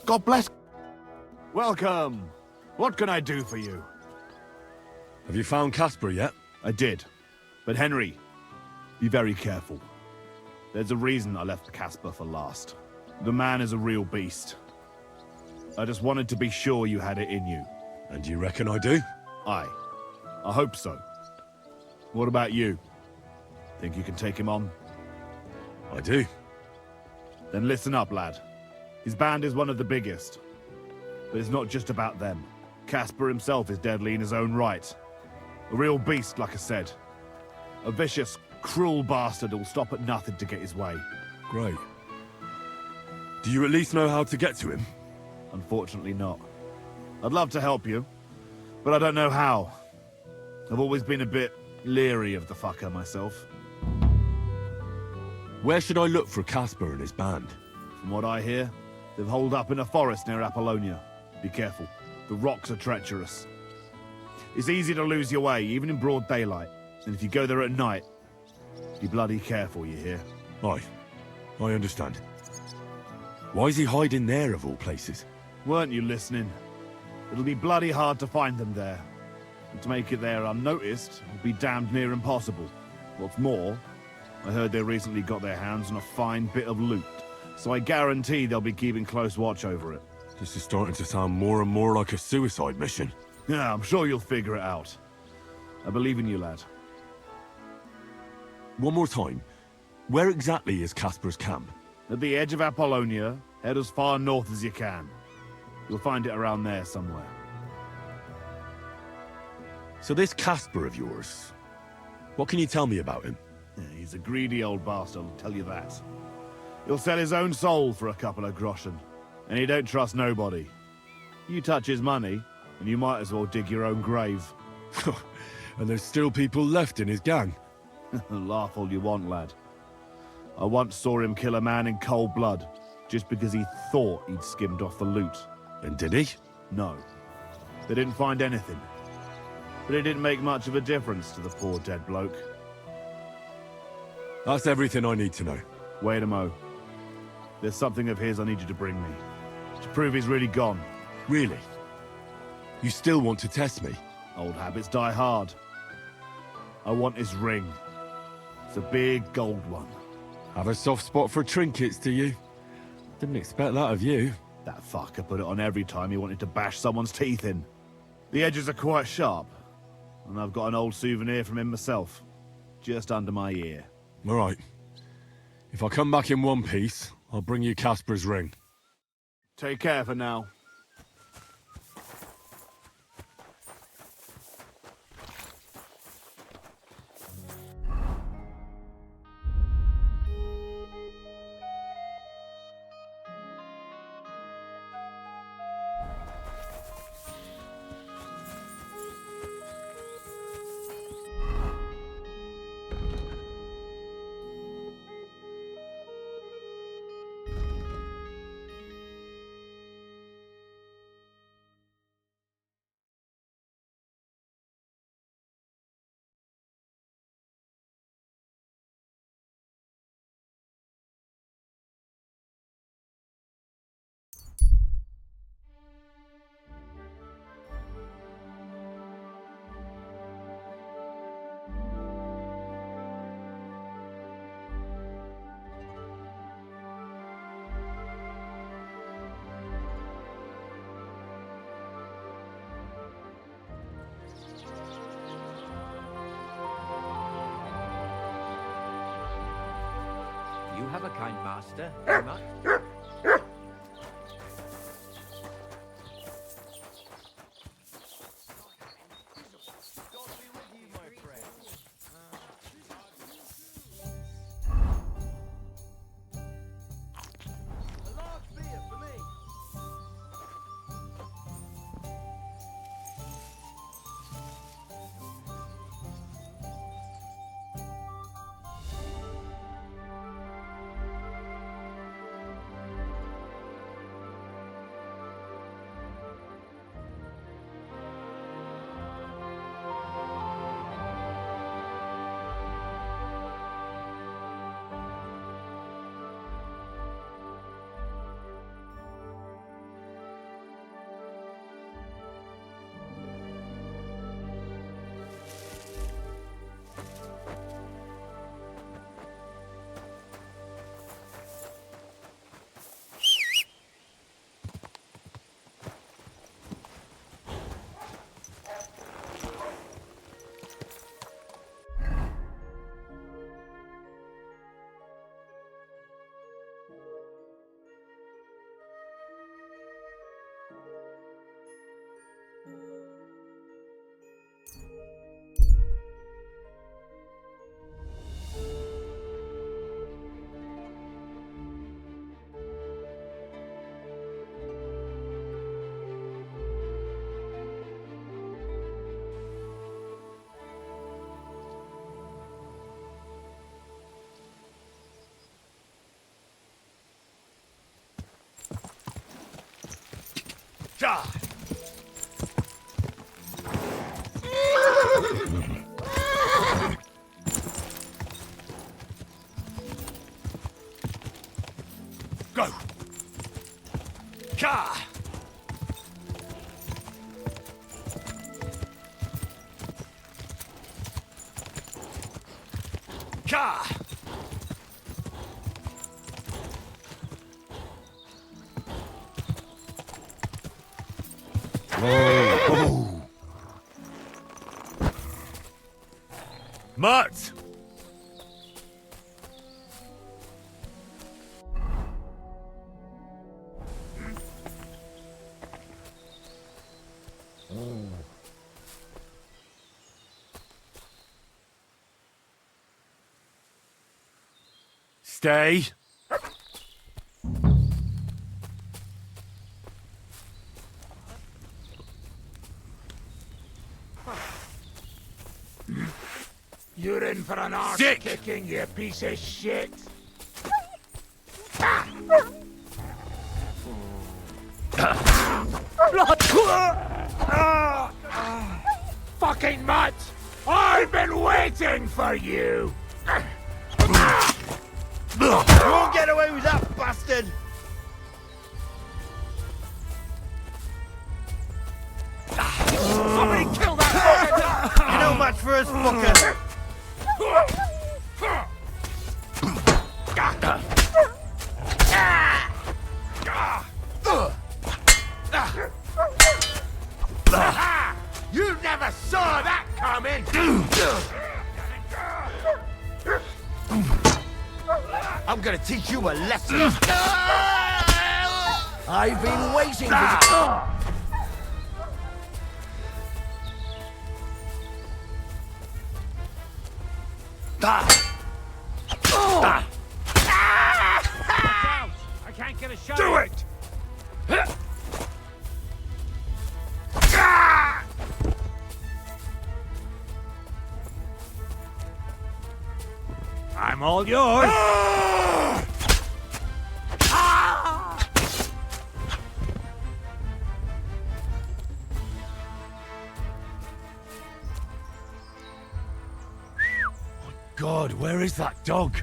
God bless. Welcome. What can I do for you? Have you found Casper yet? I did. But Henry, be very careful. There's a reason I left Casper for last. The man is a real beast. I just wanted to be sure you had it in you. And you reckon I do? Aye. I hope so. What about you? Think you can take him on? I do. Then listen up, lad. His band is one of the biggest. But it's not just about them. Casper himself is deadly in his own right. A real beast, like I said. A vicious, cruel bastard who'll stop at nothing to get his way. Great. Do you at least know how to get to him? Unfortunately not. I'd love to help you, but I don't know how. I've always been a bit leery of the fucker myself. Where should I look for Casper and his band? From what I hear, they've holed up in a forest near Apollonia. Be careful. The rocks are treacherous. It's easy to lose your way, even in broad daylight. And if you go there at night, be bloody careful, you hear? Aye. I understand. Why is he hiding there, of all places? Weren't you listening? It'll be bloody hard to find them there. And to make it there unnoticed will be damned near impossible. What's more, I heard they recently got their hands on a fine bit of loot, so I guarantee they'll be keeping close watch over it. This is starting to sound more and more like a suicide mission. Yeah, I'm sure you'll figure it out. I believe in you, lad. One more time. Where exactly is Casper's camp? At the edge of Apollonia, head as far north as you can. You'll find it around there somewhere. So this Casper of yours, what can you tell me about him? Yeah, he's a greedy old bastard, I'll tell you that. He'll sell his own soul for a couple of groschen, and he don't trust nobody. You touch his money, and you might as well dig your own grave. And there's still people left in his gang? Laugh all you want, lad. I once saw him kill a man in cold blood, just because he thought he'd skimmed off the loot. And did he? No. They didn't find anything. But it didn't make much of a difference to the poor dead bloke. That's everything I need to know. Wait a mo. There's something of his I need you to bring me. To prove he's really gone. Really? You still want to test me? Old habits die hard. I want his ring. It's a big gold one. Have a soft spot for trinkets, do you? Didn't expect that of you. That fucker put it on every time he wanted to bash someone's teeth in. The edges are quite sharp. And I've got an old souvenir from him myself. Just under my ear. All right. If I come back in one piece, I'll bring you Casper's ring. Take care for now. You have a kind master, Emma. God. Go. Ka. Ka. Mutt! Stay. You're in for an arse Sick. kicking, you piece of shit. Fucking mutt! I've been waiting for you! You won't get away with that, bastard! Somebody kill that fucker! You're no match for us, fucker! You never saw that coming! I'm gonna teach you a lesson! I've been waiting for I can't get a shot. Do it! I'm all yours. God, where is that dog?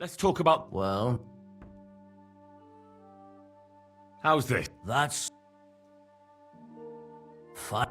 Let's talk about... Well, How's this? that's... fine.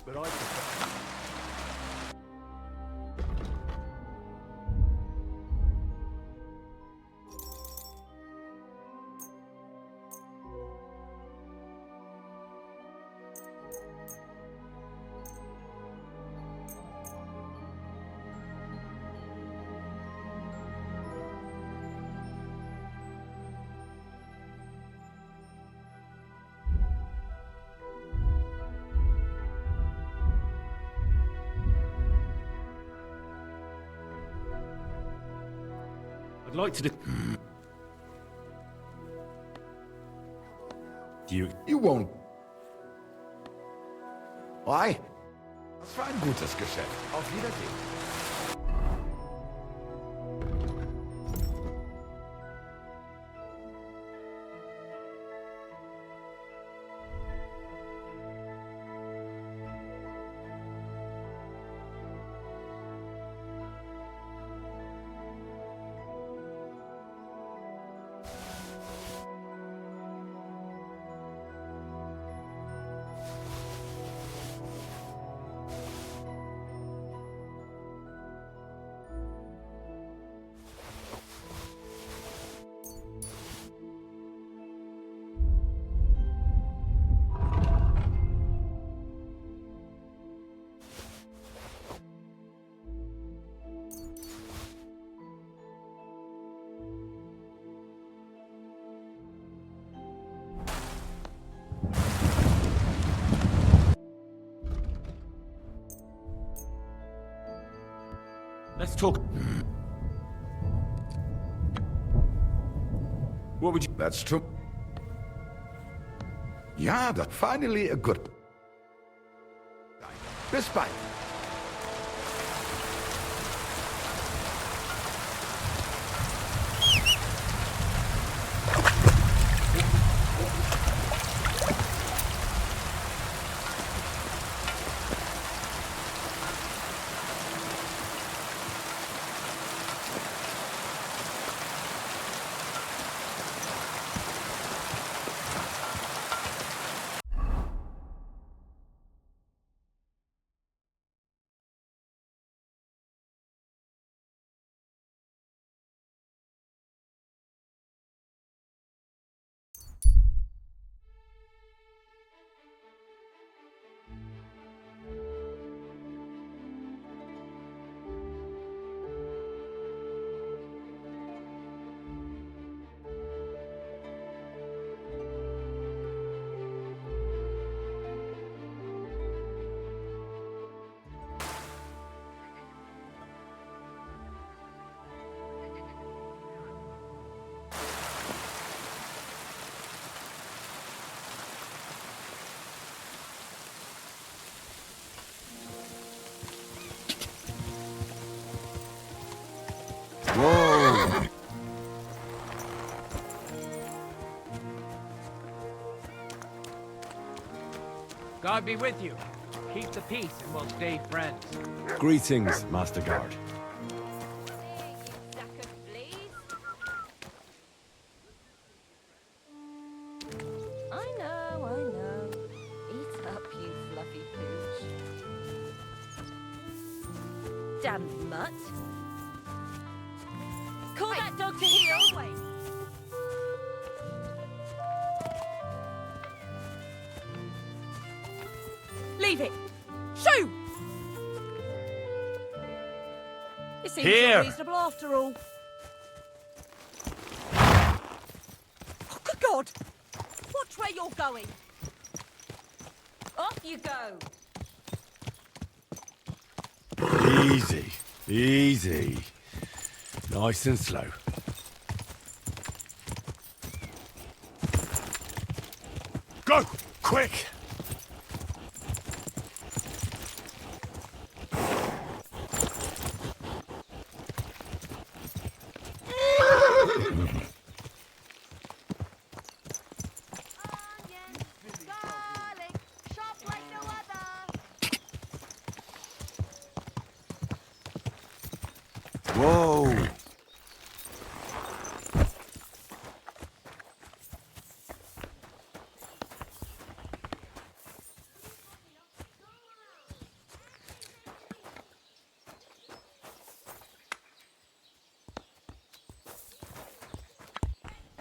But I prefer... I'd like to do... You won't. Why? Das war ein gutes Geschäft. Auf Wiedersehen. Let's talk... What would you... That's true. Ja, that's finally a good... Bis bald. Whoa! God be with you. Keep the peace and we'll stay friends. Greetings, Master Guard. I know. damned mutt. Call that dog to heel. Leave it. Shoo! It seems Here. reasonable after all. Oh, good God! Watch where you're going. Off you go. Easy. Easy. Nice and slow. Go! Quick! Whoa!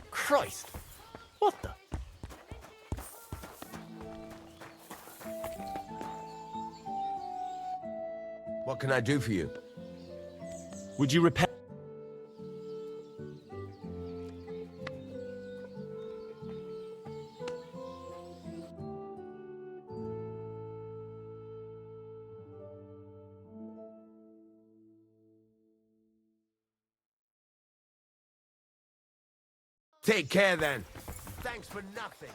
Christ! What the? What can I do for you? Would you repair? Take care then. Thanks for nothing.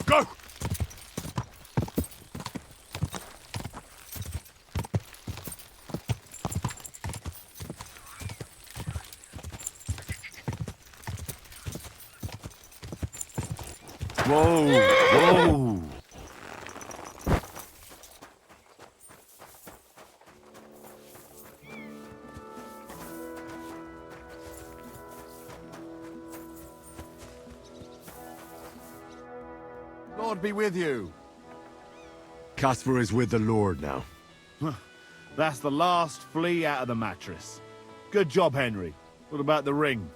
Go! Whoa! Whoa! Lord be with you. Casper is with the Lord now. That's the last flea out of the mattress. Good job, Henry. What about the ring?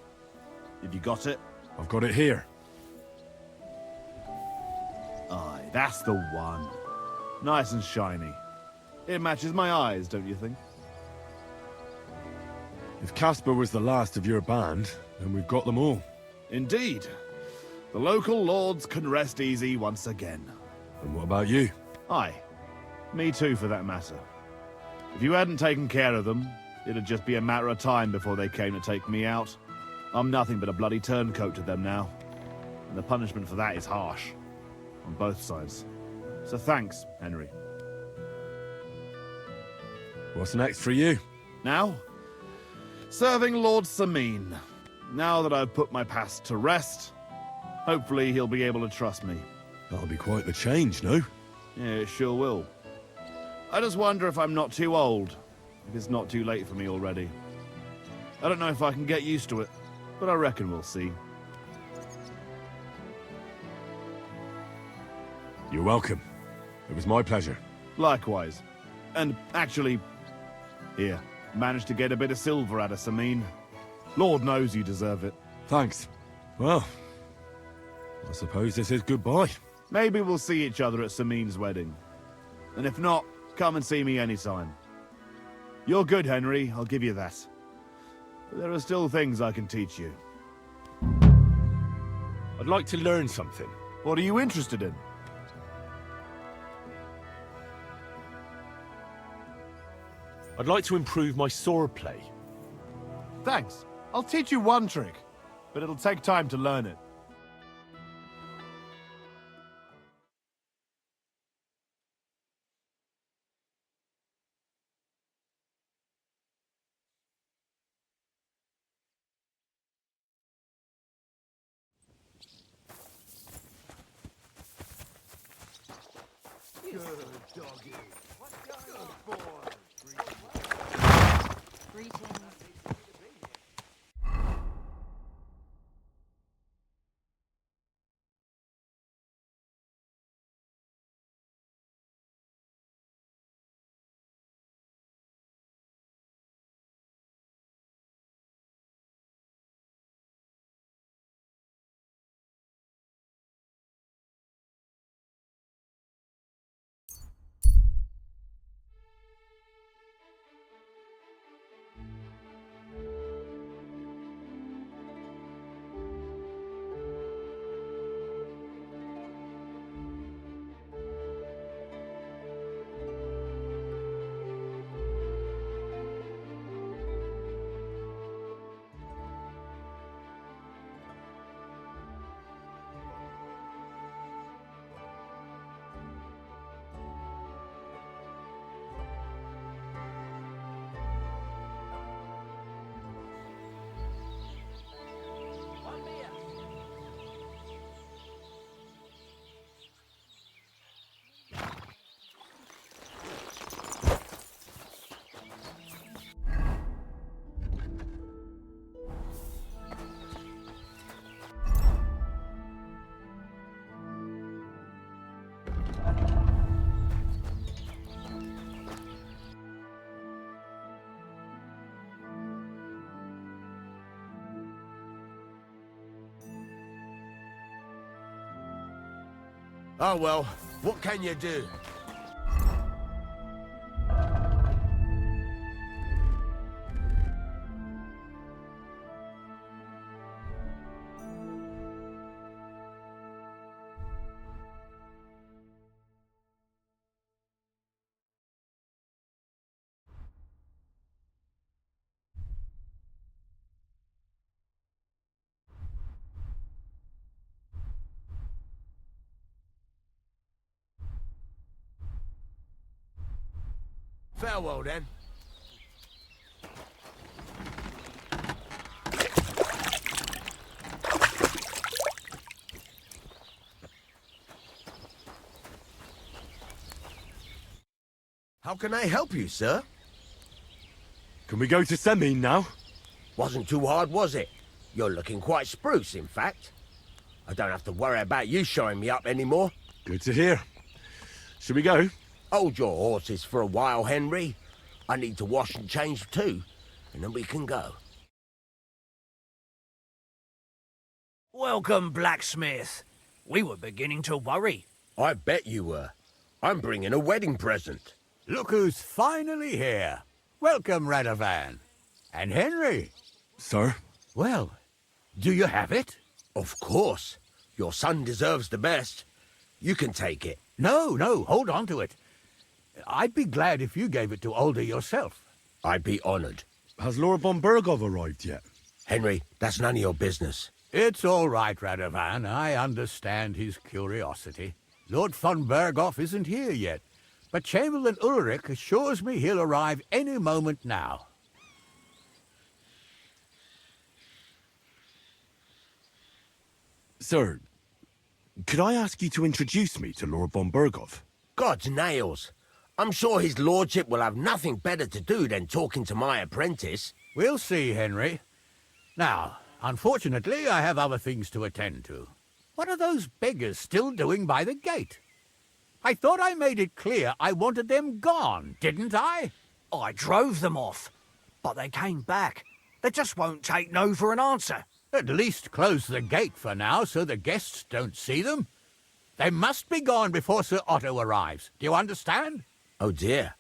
Have you got it? I've got it here. Aye, that's the one. Nice and shiny. It matches my eyes, don't you think? If Casper was the last of your band, then we've got them all. Indeed. The local lords can rest easy once again. And what about you? Aye. Me too, for that matter. If you hadn't taken care of them, it'd just be a matter of time before they came to take me out. I'm nothing but a bloody turncoat to them now. And the punishment for that is harsh. On both sides. So thanks, Henry. What's next for you? Now? Serving Lord Sameen. Now that I've put my past to rest, hopefully he'll be able to trust me. That'll be quite the change, no? Yeah, it sure will. I just wonder if I'm not too old. If it's not too late for me already. I don't know if I can get used to it, but I reckon we'll see. You're welcome. It was my pleasure. Likewise. And actually, here, managed to get a bit of silver out of Sameen. Lord knows you deserve it. Thanks. Well, I suppose this is goodbye. Maybe we'll see each other at Sameen's wedding. And if not, come and see me anytime. You're good, Henry, I'll give you that. But there are still things I can teach you. I'd like to learn something. What are you interested in? I'd like to improve my sword play. Thanks. I'll teach you one trick, but it'll take time to learn it. Greetings. One beer. Oh well, what can you do? Farewell then. How can I help you, sir? Can we go to Semin now? Wasn't too hard, was it? You're looking quite spruce, in fact. I don't have to worry about you showing me up anymore. Good to hear. Should we go? Hold your horses for a while, Henry. I need to wash and change too, and then we can go. Welcome, blacksmith. We were beginning to worry. I bet you were. I'm bringing a wedding present. Look who's finally here. Welcome, Radovan. And Henry. Sir? Well, do you have it? Of course. Your son deserves the best. You can take it. No, hold on to it. I'd be glad if you gave it to Older yourself. I'd be honored. Has Lord von Bergov arrived yet? Henry, that's none of your business. It's all right, Radovan. I understand his curiosity. Lord von Berghoff isn't here yet, but Chamberlain Ulrich assures me he'll arrive any moment now. Sir, could I ask you to introduce me to Lord von Bergov? God's nails. I'm sure his lordship will have nothing better to do than talking to my apprentice. We'll see, Henry. Now, unfortunately, I have other things to attend to. What are those beggars still doing by the gate? I thought I made it clear I wanted them gone, didn't I? I drove them off, but they came back. They just won't take no for an answer. At least close the gate for now so the guests don't see them. They must be gone before Sir Otto arrives. Do you understand? Oh dear,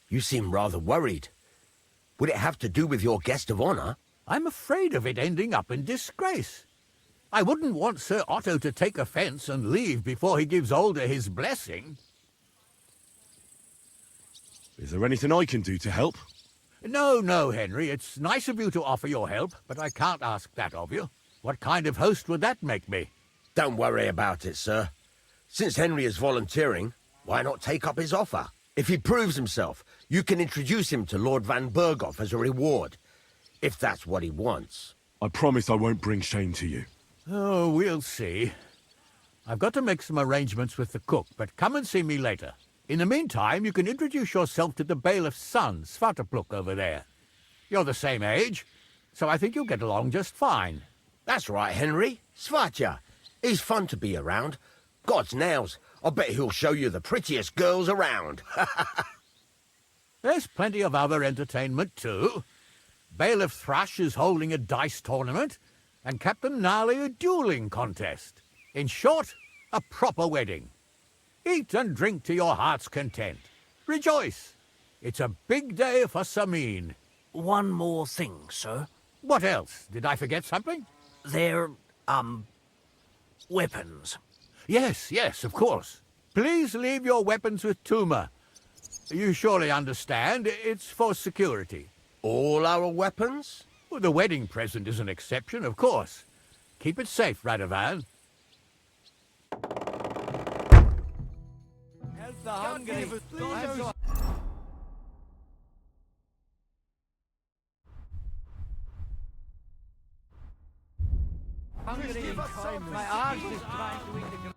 you seem rather worried. Would it have to do with your guest of honor? I'm afraid of it ending up in disgrace. I wouldn't want Sir Otto to take offense and leave before he gives Older his blessing. Is there anything I can do to help? No, Henry. It's nice of you to offer your help, but I can't ask that of you. What kind of host would that make me? Don't worry about it, sir. Since Henry is volunteering, why not take up his offer? If he proves himself, you can introduce him to Lord Van Berghoff as a reward, if that's what he wants. I promise I won't bring shame to you. Oh, we'll see. I've got to make some arrangements with the cook, but come and see me later. In the meantime, you can introduce yourself to the bailiff's son, Svatopluk, over there. You're the same age, so I think you'll get along just fine. That's right, Henry. Svatja. He's fun to be around. God's nails. I bet he'll show you the prettiest girls around. There's plenty of other entertainment, too. Bailiff Thrush is holding a dice tournament, and Captain Gnarly a dueling contest. In short, a proper wedding. Eat and drink to your heart's content. Rejoice. It's a big day for Samin. One more thing, sir. What else? Did I forget something? They're, weapons. Yes, of course. Please leave your weapons with Tuma. You surely understand, it's for security. All our weapons? Well, the wedding present is an exception, of course. Keep it safe, Radovan. Help the hungry. My arse is trying to eat the...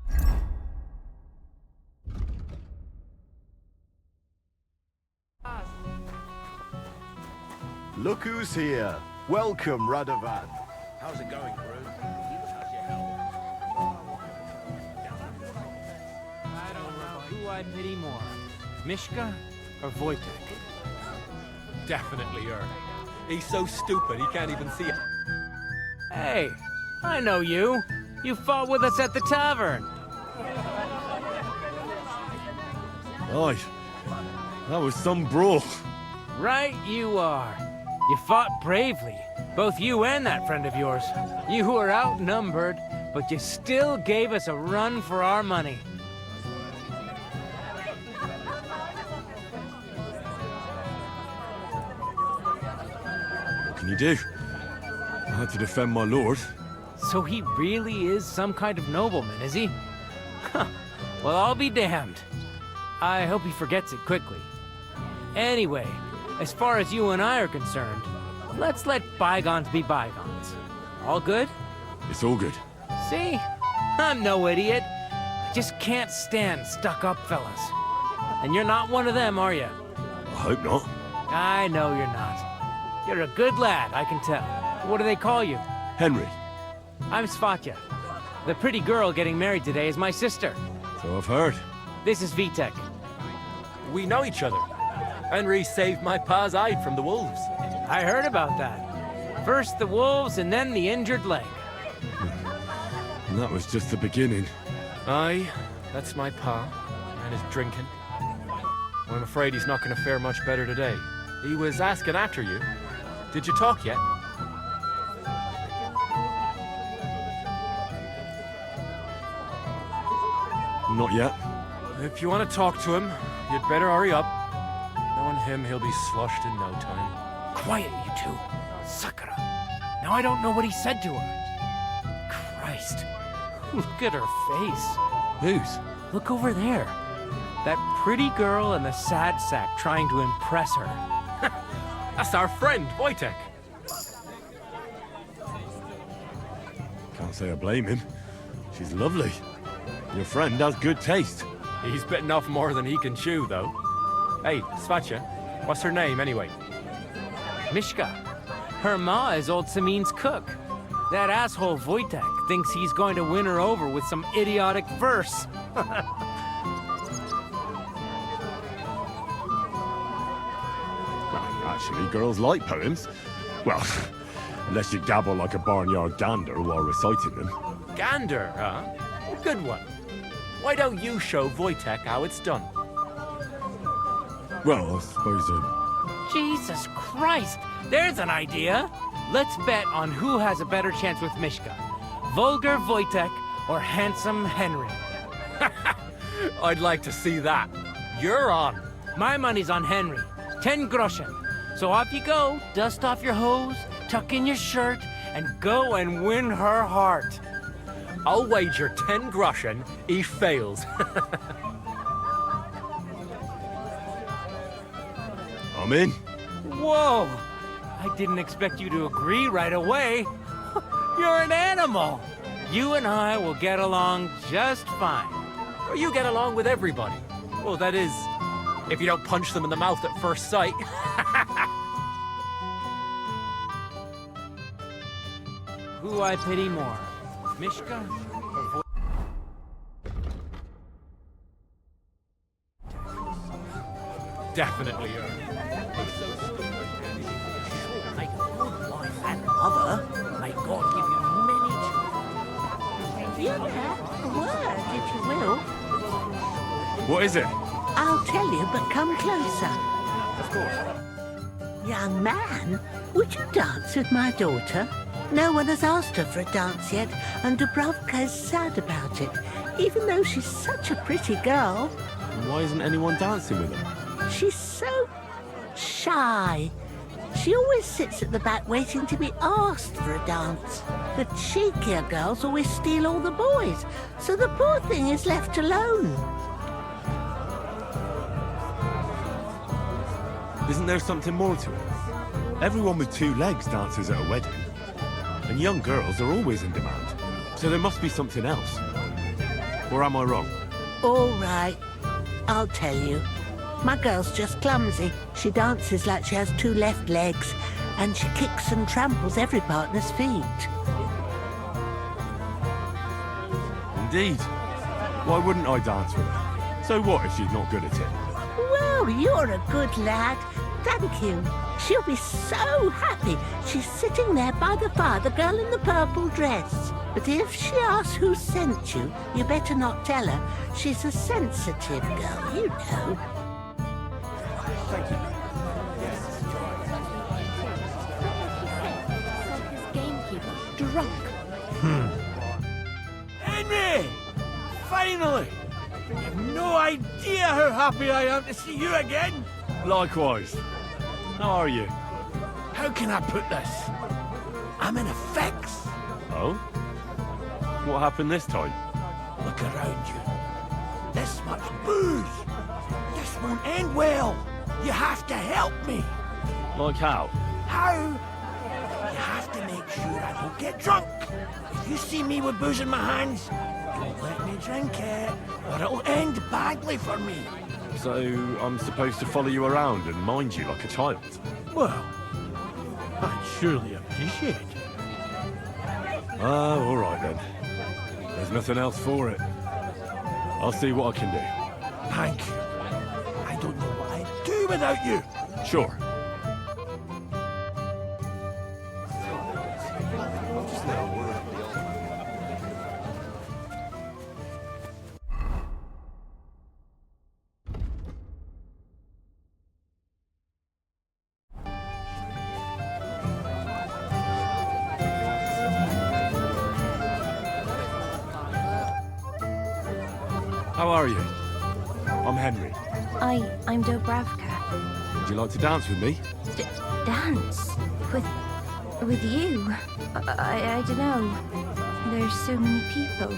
Look who's here. Welcome, Radovan. How's it going, Groom? How's your health? I don't know who I pity more, Mishka or Wojtek. Definitely her. He's so stupid he can't even see it. Hey, I know you. You fought with us at the tavern. Right. That was some brawl. Right you are. You fought bravely, both you and that friend of yours. You were outnumbered, but you still gave us a run for our money. What can you do? I had to defend my lord. So he really is some kind of nobleman, is he? Huh. Well, I'll be damned. I hope he forgets it quickly. Anyway, as far as you and I are concerned, let's let bygones be bygones. All good? It's all good. See? I'm no idiot. I just can't stand stuck-up fellas. And you're not one of them, are you? I hope not. I know you're not. You're a good lad, I can tell. What do they call you? Henry. I'm Svatja. The pretty girl getting married today is my sister. So I've heard. This is Vitek. We know each other. Henry saved my pa's eye from the wolves. I heard about that. First the wolves and then the injured leg. And that was just the beginning. Aye, that's my pa, and his drinking. I'm afraid he's not going to fare much better today. He was asking after you. Did you talk yet? Not yet. If you want to talk to him, you'd better hurry up. Knowing him, he'll be sloshed in no time. Quiet, you two. Sakura. Now I don't know what he said to her. Christ. Look at her face. Whose? Look over there. That pretty girl and the sad sack trying to impress her. That's our friend, Wojtek. Can't say I blame him. She's lovely. Your friend has good taste. He's bitten off more than he can chew, though. Hey, Svatja, what's her name, anyway? Mishka. Her ma is old Samin's cook. That asshole Wojtek thinks he's going to win her over with some idiotic verse. Well, actually, girls like poems. Well, unless you gabble like a barnyard gander while reciting them. Gander, huh? Good one. Why don't you show Wojtek how it's done? Well, I suppose Jesus Christ! There's an idea! Let's bet on who has a better chance with Mishka. Vulgar Wojtek or handsome Henry. I'd like to see that. You're on. My money's on Henry. 10 groschen. So off you go, dust off your hose, tuck in your shirt, and go and win her heart. I'll wager 10 groschen he fails. I'm in. Whoa! I didn't expect you to agree right away. You're an animal. You and I will get along just fine. Or you get along with everybody. Well, that is, if you don't punch them in the mouth at first sight. who I pity more, Mishka or Definitely her. Make a good wife and mother. May God give you many children. You have a word, if you will. What is it? I'll tell you, but come closer. Of course. Young man, would you dance with my daughter? No one has asked her for a dance yet, and Dubravka is sad about it, even though she's such a pretty girl. Why isn't anyone dancing with her? She's so shy. She always sits at the back waiting to be asked for a dance. The cheekier girls always steal all the boys, so the poor thing is left alone. Isn't there something more to it? Everyone with two legs dances at a wedding. And young girls are always in demand. So there must be something else. Or am I wrong? All right, I'll tell you. My girl's just clumsy. She dances like she has two left legs, and she kicks and tramples every partner's feet. Indeed. Why wouldn't I dance with her? So what if she's not good at it? Well, you're a good lad. Thank you. She'll be so happy. She's sitting there by the fire, the girl in the purple dress. But if she asks who sent you, you better not tell her. She's a sensitive girl, you know. Thank you. Drunk. Henry! Finally! You've no idea how happy I am to see you again. Likewise. How are you? How can I put this? I'm in a fix. Oh? What happened this time? Look around you. This much booze. This won't end well. You have to help me. Like how? How? You have to make sure I don't get drunk. If you see me with booze in my hands, don't let me drink it, or it'll end badly for me. So I'm supposed to follow you around and mind you like a child? Well, I'd surely appreciate it. Oh, all right then. There's nothing else for it. I'll see what I can do. Thank you. I don't know what I'd do without you. Sure. How are you? I'm Henry. I'm Dubravka. Would you like to dance with me? Dance? With you? I don't know. There's so many people.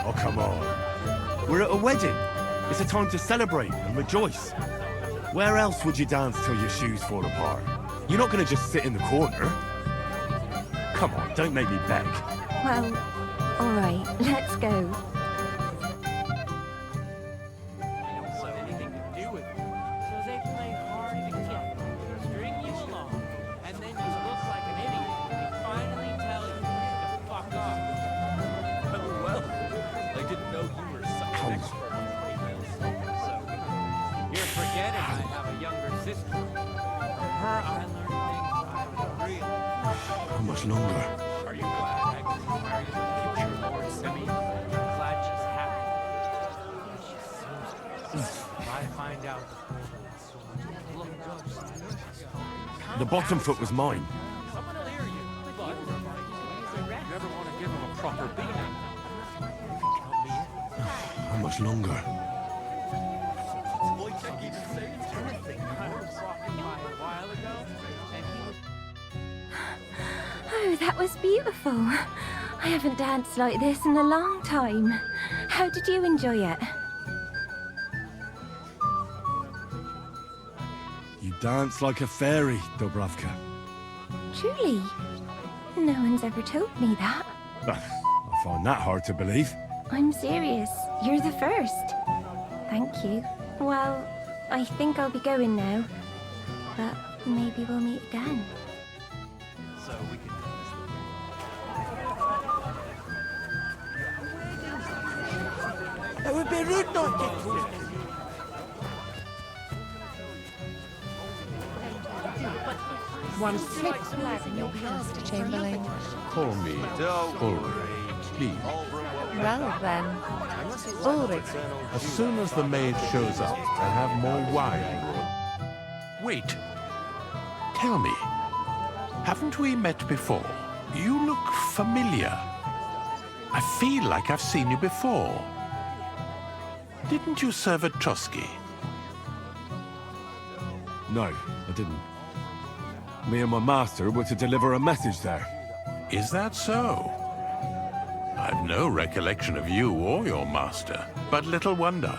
Oh, come on. We're at a wedding. It's a time to celebrate and rejoice. Where else would you dance till your shoes fall apart? You're not going to just sit in the corner. Come on, don't make me beg. Well, all right, let's go. How much longer? Are you glad Agnes married the future Lord Simi? Glad she's happy. If I find out The bottom foot was mine. someone will hear you. But if you ever want to give him a proper beating, you can count me in. How much longer? Oh, that was beautiful. I haven't danced like this in a long time. How did you enjoy it? You dance like a fairy, Dubravka. Truly? No one's ever told me that. I find that hard to believe. I'm serious. You're the first. Thank you. Well, I think I'll be going now. But maybe we'll meet again. So we can... It would be rude not to. One slip, and you'll be Master Chamberlain. Call me Ulrich, please. Well then, Ulrich. As soon as the maid shows up, I'll have more wine. Wait. Tell me, haven't we met before? You look familiar. I feel like I've seen you before. Didn't you serve at Trotsky? No, I didn't. Me and my master were to deliver a message there. Is that so? I've no recollection of you or your master, but little wonder.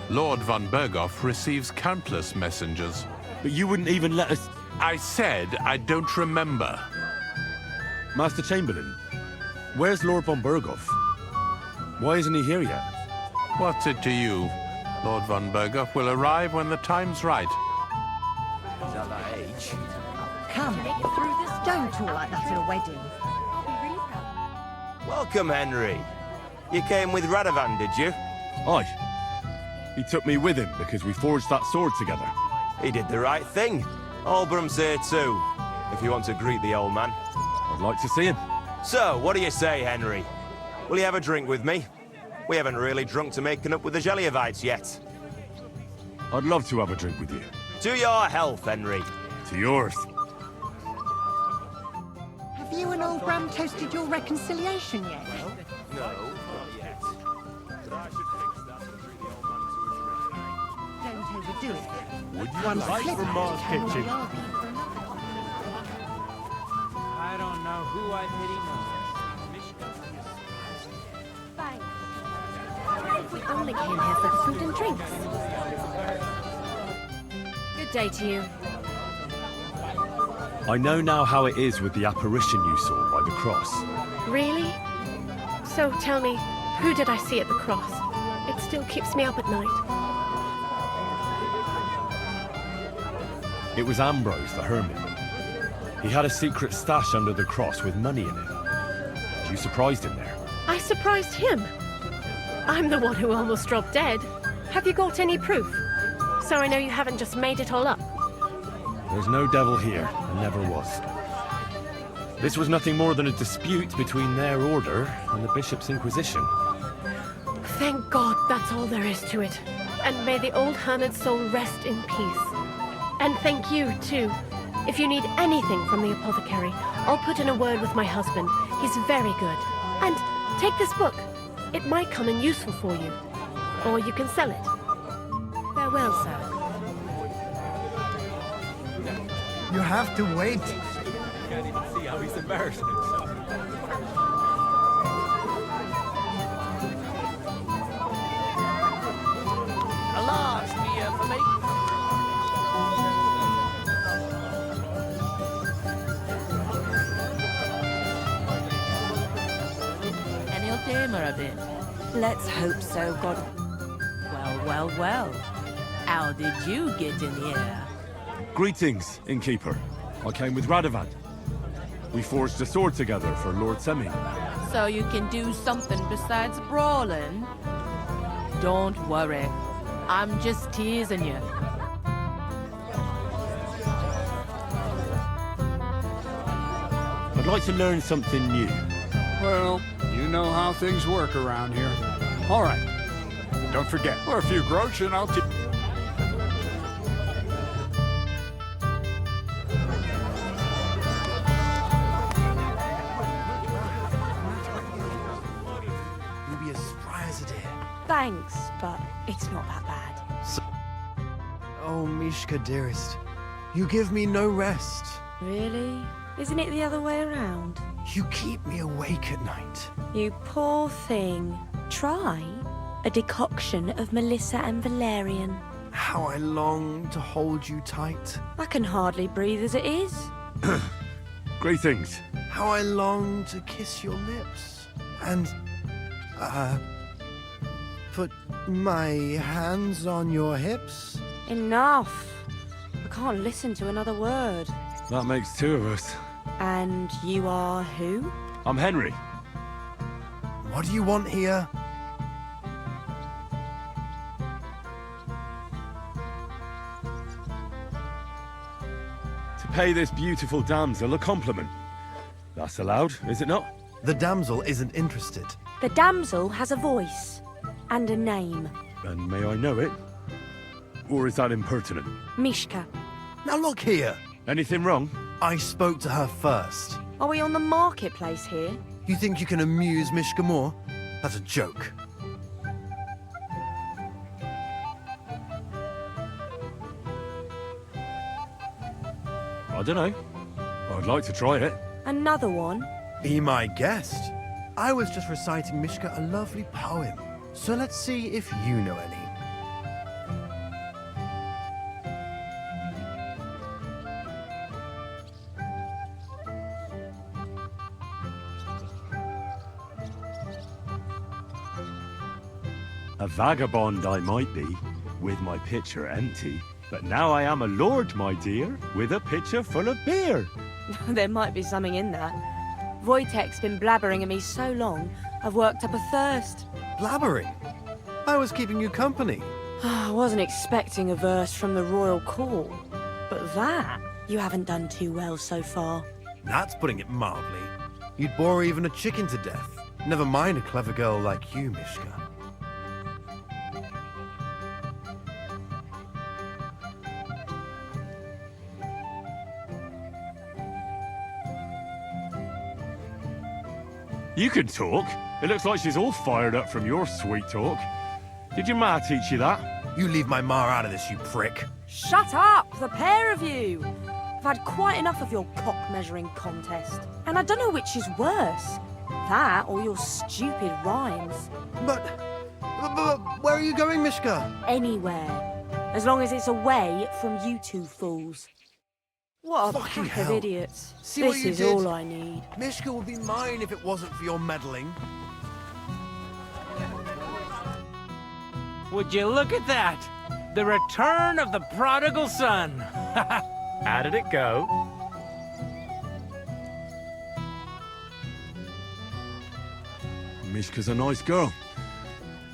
Lord von Berghoff receives countless messengers. But you wouldn't even let us... I said I don't remember. Master Chamberlain, where's Lord von Berghoff? Why isn't he here yet? What's it to you? Lord von Berghoff will arrive when the time's right. He's at that age. Come, don't talk like that at a wedding. Welcome, Henry. You came with Radovan, did you? Aye. He took me with him because we forged that sword together. He did the right thing. Olbram's here too, if you want to greet the old man. I'd like to see him. So, what do you say, Henry? Will you have a drink with me? We haven't really drunk to making up with the Gelievites yet. I'd love to have a drink with you. To your health, Henry. To yours. Have you and old Bram toasted your reconciliation yet? No, not yet. But I should fix that and treat the old man to a drink. Don't overdo it. Would you One like slip from Mars and Kitchen? we are being for another. I don't know who I pity most. We only came here for the food and drinks. Good day to you. I know now how it is with the apparition you saw by the cross. Really? So tell me, who did I see at the cross? It still keeps me up at night. It was Ambrose, the hermit. He had a secret stash under the cross with money in it. You surprised him there. I surprised him. I'm the one who almost dropped dead. Have you got any proof? So I know you haven't just made it all up. There's no devil here, and never was. This was nothing more than a dispute between their order and the Bishop's Inquisition. Thank God that's all there is to it. And may the old hermit's soul rest in peace. And thank you, too. If you need anything from the apothecary, I'll put in a word with my husband. He's very good. And take this book. It might come in useful for you. Or you can sell it. Farewell, sir. You have to wait. You can't even see how he's embarrassing himself. A large beer for me. Any old damer a bit? Let's hope so, God. Well. How did you get in here? Greetings, innkeeper. I came with Radovan. We forged a sword together for Lord Semmi. So you can do something besides brawling? Don't worry. I'm just teasing you. I'd like to learn something new. Well, you know how things work around here. All right. Don't forget, for a few groats and I'll teach. You'll be as spry as a deer. Thanks, but it's not that bad. Oh, Mishka, dearest. You give me no rest. Really? Isn't it the other way around? You keep me awake at night. You poor thing. Try a decoction of Melissa and Valerian. How I long to hold you tight. I can hardly breathe as it is. Greetings. How I long to kiss your lips. And, put my hands on your hips? Enough. I can't listen to another word. That makes two of us. And you are who? I'm Henry. What do you want here? To pay this beautiful damsel a compliment. That's allowed, is it not? The damsel isn't interested. The damsel has a voice and a name. And may I know it? Or is that impertinent? Mishka. Now look here. Anything wrong? I spoke to her first. Are we on the marketplace here? You think you can amuse Mishka more? That's a joke. I don't know. I'd like to try it. Another one? Be my guest. I was just reciting Mishka a lovely poem. So let's see if you know any. A vagabond I might be, with my pitcher empty. But now I am a lord, my dear, with a pitcher full of beer. There might be something in that. Wojtek's been blabbering at me so long, I've worked up a thirst. Blabbering? I was keeping you company. I wasn't expecting a verse from the royal call. But that, you haven't done too well so far. That's putting it mildly. You'd bore even a chicken to death. Never mind a clever girl like you, Mishka. You can talk. It looks like she's all fired up from your sweet talk. Did your ma teach you that? You leave my ma out of this, you prick. Shut up, the pair of you! I've had quite enough of your cock-measuring contest. And I don't know which is worse. That or your stupid rhymes. But where are you going, Mishka? Anywhere. As long as it's away from you two fools. What a Fucking pack of hell. idiots. See what This you is did? all I need. Mishka would be mine if it wasn't for your meddling. Would you look at that? The return of the prodigal son. How did it go? Mishka's a nice girl.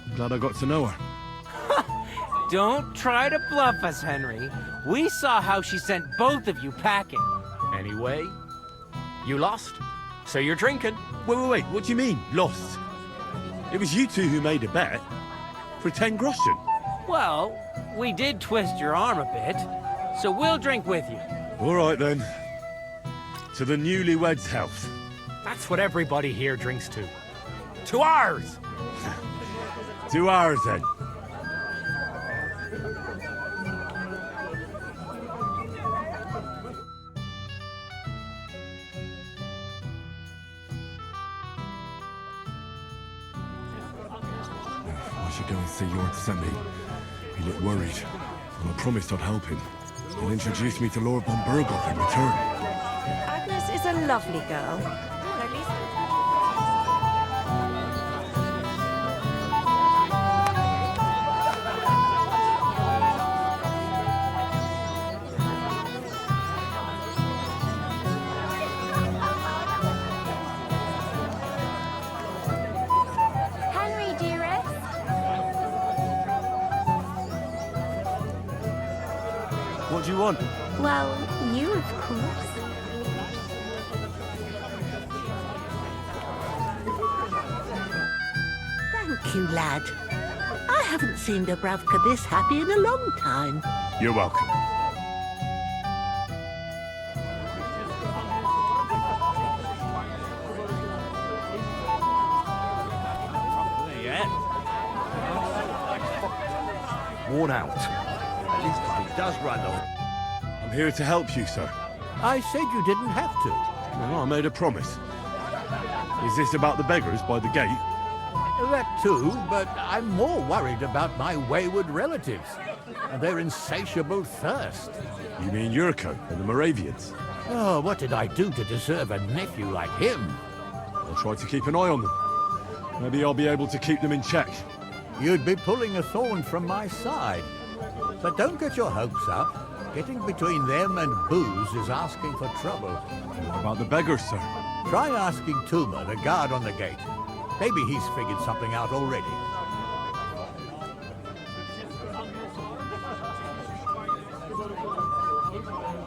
I'm glad I got to know her. Don't try to bluff us, Henry. We saw how she sent both of you packing. Anyway, you lost. So you're drinking. Wait, what do you mean, lost? It was you two who made a bet. For 10 groschen. Well, we did twist your arm a bit, so we'll drink with you. All right, then. To the newlyweds' health. That's what everybody here drinks to. To ours! To ours, then. I should go and see Lord Semi. He looked worried, and I promised I'd help him. He'll introduce me to Lord von Burghoff in return. Agnes is a lovely girl. At least... Henry, dearest. What do you want? Well, you, of course. Thank you, lad. I haven't seen Dubravka this happy in a long time. You're welcome. Worn out. At least it does run on. I'm here to help you, sir. I said you didn't have to. Well, I made a promise. Is this about the beggars by the gate? That too, but I'm more worried about my wayward relatives and their insatiable thirst. You mean Yurko and the Moravians? Oh, what did I do to deserve a nephew like him? I'll try to keep an eye on them. Maybe I'll be able to keep them in check. you'd be pulling a thorn from my side. But don't get your hopes up. Getting between them and booze is asking for trouble. What about the beggars, sir? Try asking Tuma, the guard on the gate. Maybe he's figured something out already.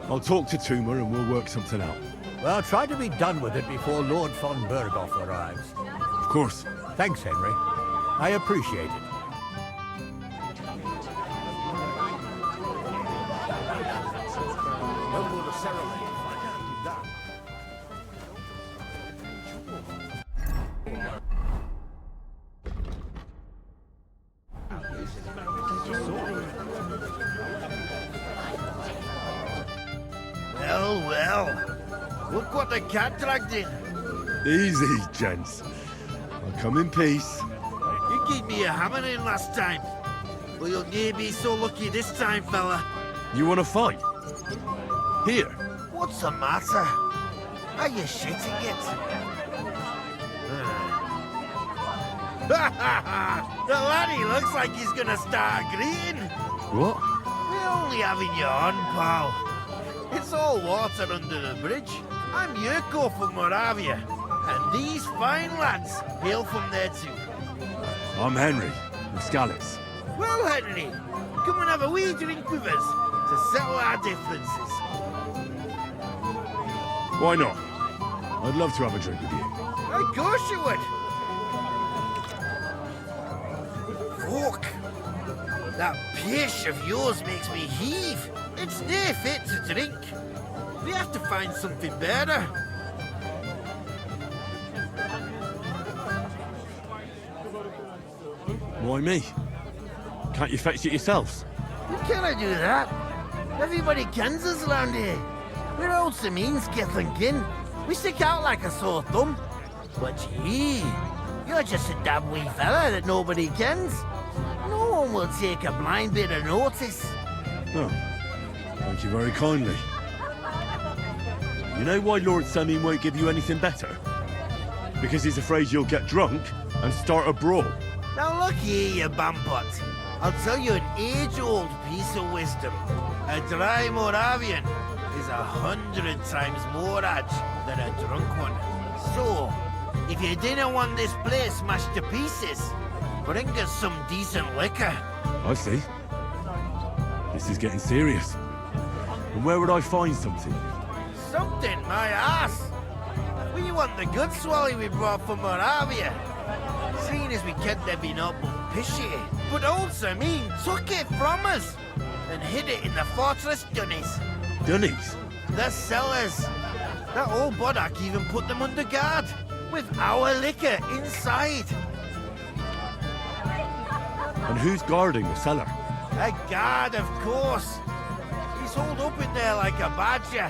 I'll talk to Tuma and we'll work something out. Well, try to be done with it before Lord von Berghoff arrives. Of course. Thanks, Henry. I appreciate it. Well, well. Look what the cat dragged in. Easy, gents. I'll come in peace. You gave me a hammering last time. Well, you'll near be so lucky this time, fella. You want to fight? Here. What's the matter? Are you shitting it? The laddie looks like he's gonna start agreeing. What? We're only having you on, pal. It's all water under the bridge. I'm Yurko from Moravia, and these fine lads hail from there too. I'm Henry, of Scalitz. Well, Henry, come and have a wee drink with us to settle our differences. Why not? I'd love to have a drink with you. Of course you would. Fuck. That pish of yours makes me heave. It's near fit to drink. We have to find something better. Why me? Can't you fetch it yourselves? You cannot do that. Everybody kens us around here. We're old Saminski thinking. We stick out like a sore thumb. But gee, you're just a damn wee fella that nobody kens. No one will take a blind bit of notice. Oh, thank you very kindly. You know why Lord Samin won't give you anything better? Because he's afraid you'll get drunk and start a brawl. Now look here, you bampot. I'll tell you an age-old piece of wisdom. A dry Moravian is 100 times more edge than a drunk one. So, if you didn't want this place smashed to pieces, bring us some decent liquor. I see. This is getting serious. And where would I find something? Something, my ass. We want the good swally we brought from Moravia. Seeing as we can't there be no but pishy. But old Samin took it from us and hid it in the fortress dunnies. Dunnies? The cellars. That old Boddock even put them under guard with our liquor inside. And who's guarding the cellar? A guard, of course. He's holed up in there like a badger,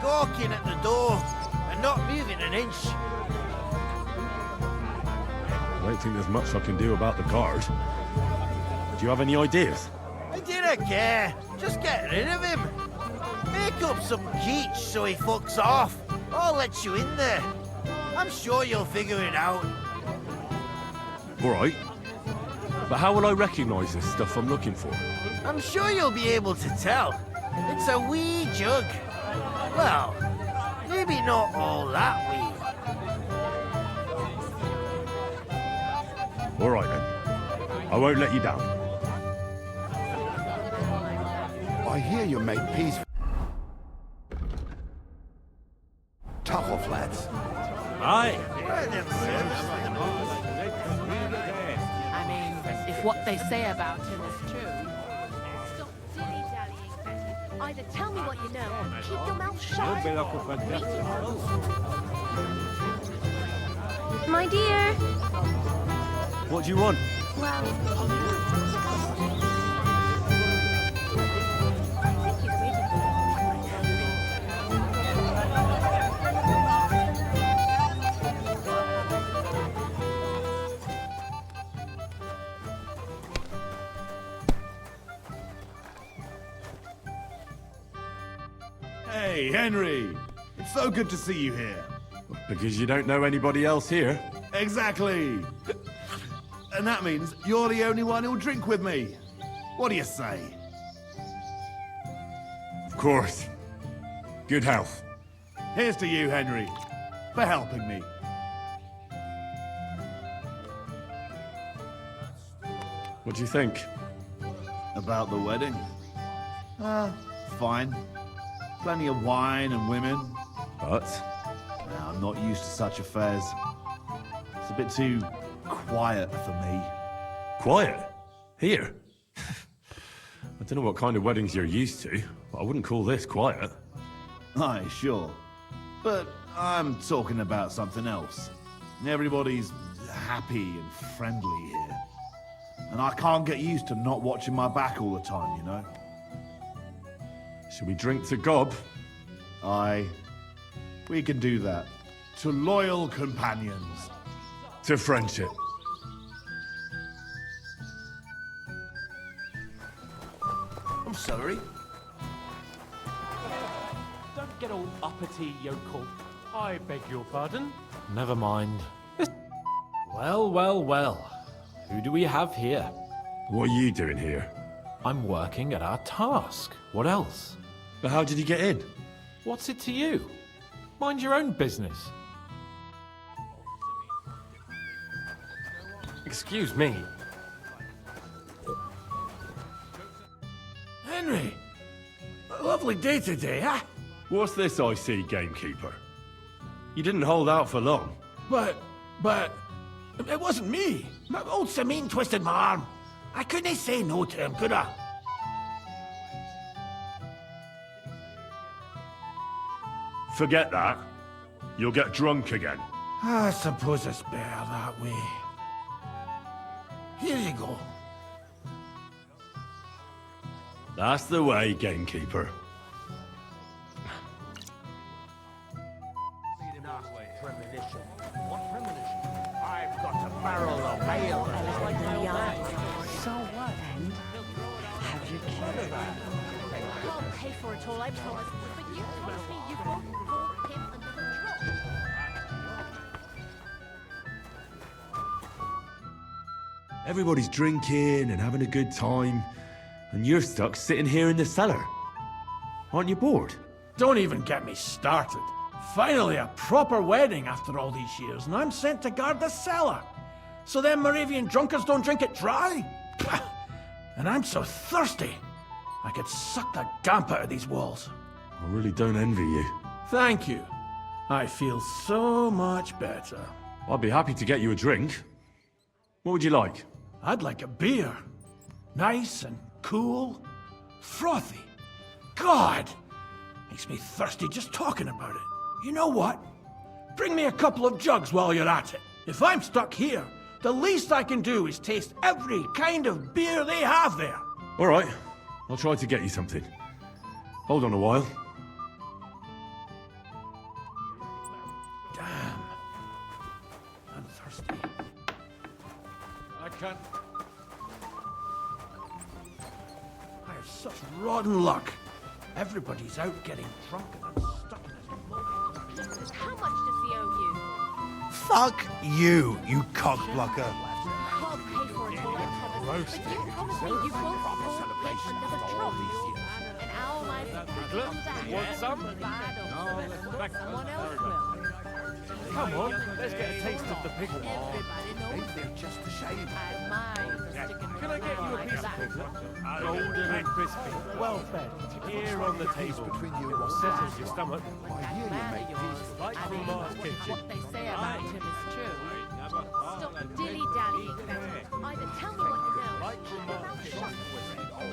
gawking at the door and not moving an inch. I don't think there's much I can do about the guard. Do you have any ideas? I didn't care. Just get rid of him. Make up some keech so he fucks off. I'll let you in there. I'm sure you'll figure it out. All right. But how will I recognize this stuff I'm looking for? I'm sure you'll be able to tell. It's a wee jug. Well, maybe not all that wee. All right, then. I won't let you down. I hear you make peace. Tough off, lads. Aye. I mean, if what they say about him is true. Stop dilly-dallying, Betty. Either tell me what you know or keep your mouth shut. My dear. What do you want? Hey, Henry! It's so good to see you here. Because you don't know anybody else here. Exactly! And that means you're the only one who'll drink with me. What do you say? Of course. Good health. Here's to you, Henry, for helping me. What do you think? About the wedding? Fine. Plenty of wine and women. But? Nah, I'm not used to such affairs. It's a bit too quiet for me. Quiet? Here? I don't know what kind of weddings you're used to, but I wouldn't call this quiet. Aye, sure. But I'm talking about something else. Everybody's happy and friendly here. And I can't get used to not watching my back all the time, you know? Should we drink to Gob? Aye. We can do that. To loyal companions. To friendship. I'm sorry. Don't get all uppity, yokel. I beg your pardon? Never mind. Well, well, well. Who do we have here? What are you doing here? I'm working at our task. What else? But how did you get in? What's it to you? Mind your own business. Excuse me. Henry! A lovely day today, huh? What's this I see, gamekeeper? You didn't hold out for long. But... It wasn't me. Old Sameen twisted my arm. I couldn't say no to him, could I? Forget that. You'll get drunk again. I suppose it's better that way. Here you go. That's the way, gamekeeper. Premonition. What premonition? I've got a barrel of ale. So what, and have you killed her? I'll pay for it all, I promise. But you promised me you won't call him another drop. Everybody's drinking and having a good time, and you're stuck sitting here in the cellar. Aren't you bored? Don't even get me started. Finally, a proper wedding after all these years, and I'm sent to guard the cellar. So them Moravian drunkards don't drink it dry? And I'm so thirsty, I could suck the damp out of these walls. I really don't envy you. Thank you. I feel so much better. I'd be happy to get you a drink. What would you like? I'd like a beer. Nice and cool. Frothy. God! Makes me thirsty just talking about it. You know what? Bring me a couple of jugs while you're at it. If I'm stuck here, the least I can do is taste every kind of beer they have there. All right. I'll try to get you something. Hold on a while. Damn. I'm thirsty. I can't... I have such rotten luck. Everybody's out getting drunk and I'm stuck in this moment. How much does he owe you? Fuck you, you cockblocker. I'll pay for it all, I promise. But you promised me you won't call him another drop. And our lives have come down. Want some? Someone else will. Come on, let's get a taste of the pig. Everybody knows They're just a shame. I admire the sticking Can I get you a piece of piglet? Golden and crispy, well fed, here on the table. Between you and Settles your stomach. I hear you make peace. Like I from mean, Mars Kitchen. what they say about him is true. Stop dilly-dallying, Betty. Either tell me what you know, Like from or Mars I'll Kitchen. shut you.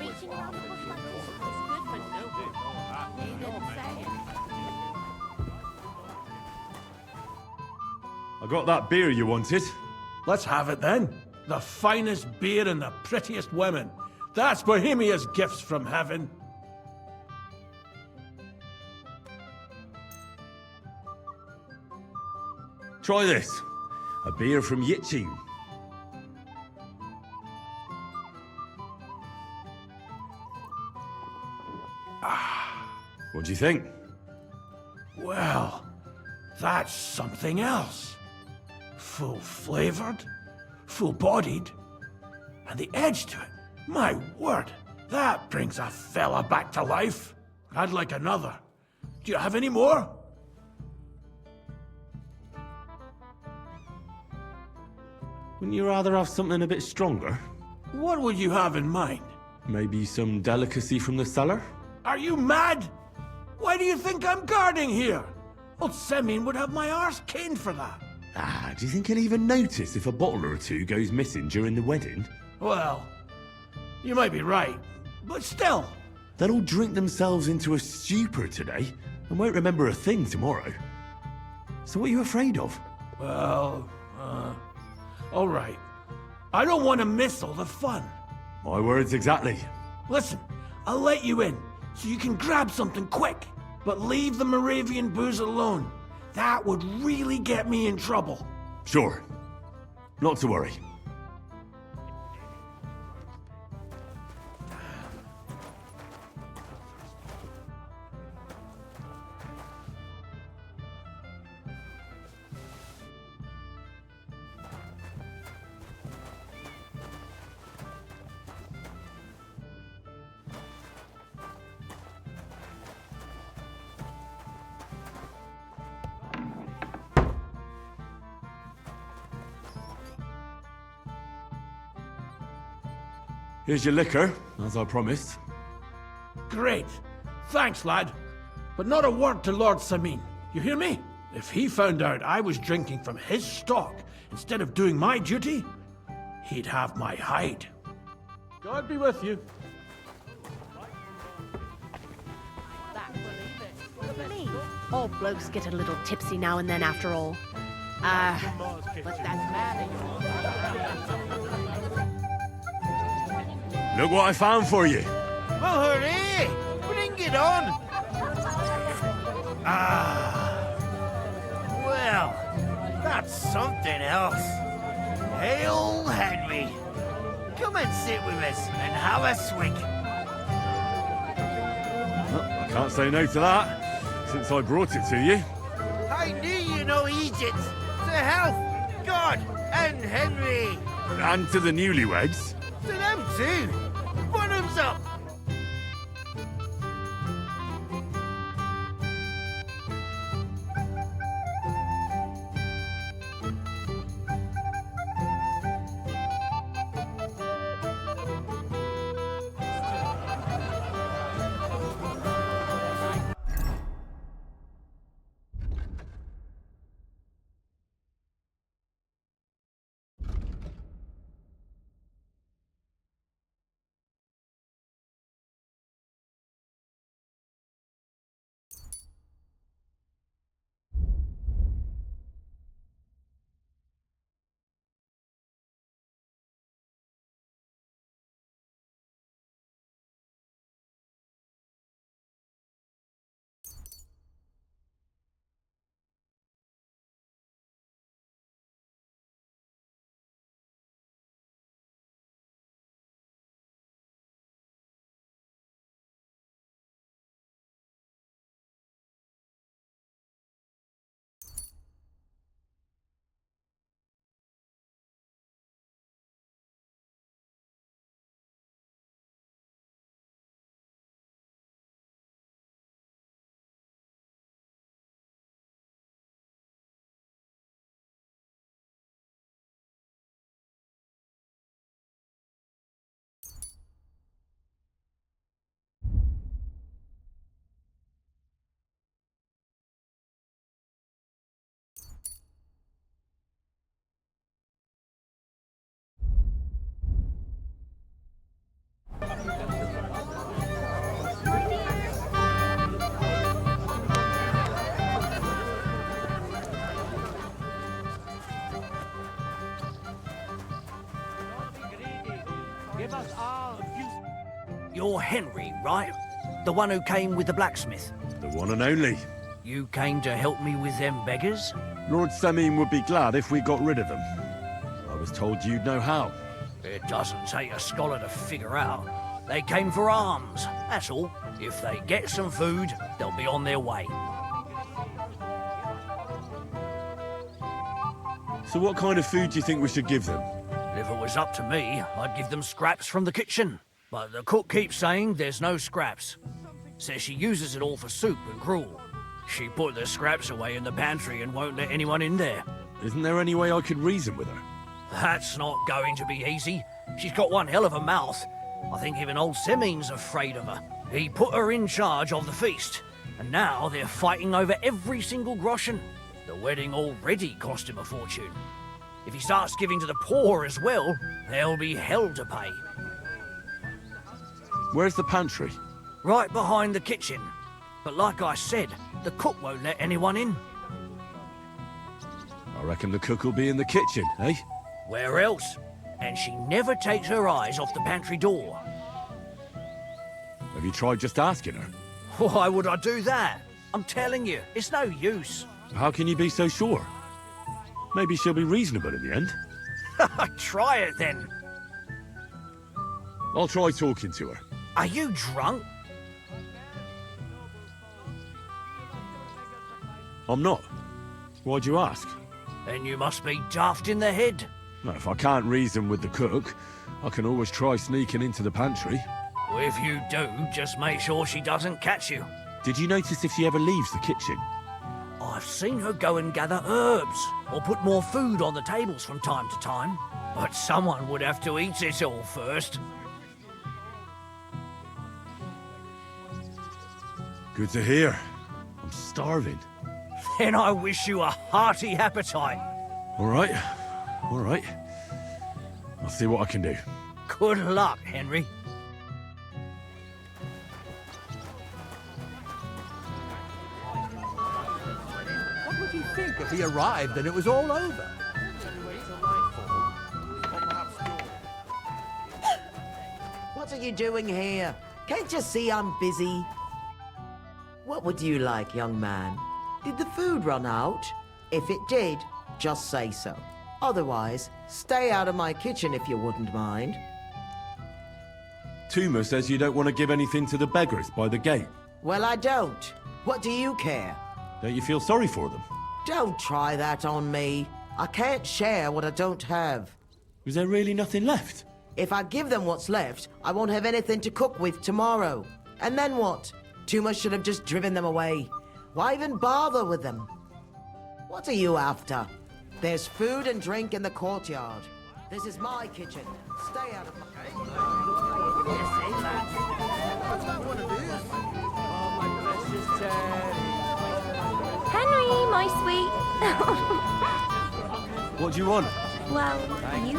Reaching around the bush like this is good for nobody. He didn't say it. I got that beer you wanted. Let's have it then. The finest beer and the prettiest women. That's Bohemia's gifts from heaven. Try this. A beer from Yiching. What do you think? Well, that's something else. Full-flavored, full-bodied. And the edge to it. My word, that brings a fella back to life. I'd like another. Do you have any more? Wouldn't you rather have something a bit stronger? What would you have in mind? Maybe some delicacy from the cellar? Are you mad? Why do you think I'm guarding here? Old Semin would have my arse caned for that. Ah, do you think he'll even notice if a bottle or two goes missing during the wedding? Well, you might be right, but still. They'll all drink themselves into a stupor today and won't remember a thing tomorrow. So what are you afraid of? Well, all right. I don't want to miss all the fun. My words exactly. Listen, I'll let you in, so you can grab something quick. But leave the Moravian booze alone. That would really get me in trouble. Sure. Not to worry. Here's your liquor, as I promised. Great. Thanks, lad. But not a word to Lord Semin. You hear me? If he found out I was drinking from his stock instead of doing my duty, he'd have my hide. God be with you. All blokes get a little tipsy now and then after all. But that's mad. Look what I found for you. Well, hooray! Bring it on! Well, that's something else. Hail Henry! Come and sit with us and have a swig. Well, I can't say no to that, since I brought it to you. I knew you know Egypt. To health, God, and Henry. And to the newlyweds. To them too. Bottoms up. You're Henry, right? The one who came with the blacksmith? The one and only. You came to help me with them beggars? Lord Semin would be glad if we got rid of them. I was told you'd know how. It doesn't take a scholar to figure out. They came for alms, that's all. If they get some food, they'll be on their way. So what kind of food do you think we should give them? If it was up to me, I'd give them scraps from the kitchen. But the cook keeps saying there's no scraps. Says she uses it all for soup and gruel. She put the scraps away in the pantry and won't let anyone in there. Isn't there any way I could reason with her? That's not going to be easy. She's got one hell of a mouth. I think even old Simeon's afraid of her. He put her in charge of the feast, and now they're fighting over every single groschen. The wedding already cost him a fortune. If he starts giving to the poor as well, there'll be hell to pay. Where's the pantry? Right behind the kitchen. But like I said, the cook won't let anyone in. I reckon the cook will be in the kitchen, eh? Where else? And she never takes her eyes off the pantry door. Have you tried just asking her? Why would I do that? I'm telling you, it's no use. How can you be so sure? Maybe she'll be reasonable in the end. Try it then. I'll try talking to her. Are you drunk? I'm not. Why'd you ask? Then you must be daft in the head. Well, if I can't reason with the cook, I can always try sneaking into the pantry. If you do, just make sure she doesn't catch you. Did you notice if she ever leaves the kitchen? I've seen her go and gather herbs, or put more food on the tables from time to time. But someone would have to eat it all first. Good to hear. I'm starving. Then I wish you a hearty appetite. All right. All right. I'll see what I can do. Good luck, Henry. What would you think if he arrived and it was all over? What are you doing here? Can't you see I'm busy? What would you like, young man? Did the food run out? If it did, just say so. Otherwise, stay out of my kitchen if you wouldn't mind. Tuma says you don't want to give anything to the beggars by the gate. Well, I don't. What do you care? Don't you feel sorry for them? Don't try that on me. I can't share what I don't have. Was there really nothing left? If I give them what's left, I won't have anything to cook with tomorrow. And then what? Tuma should have just driven them away. Why even bother with them? What are you after? There's food and drink in the courtyard. This is my kitchen. Stay out of my... Henry, my sweet. What do you want? Well, you.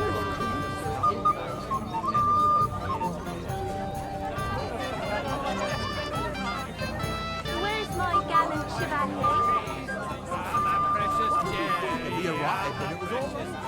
Where's my gallant chevalier? He arrived and it was all over.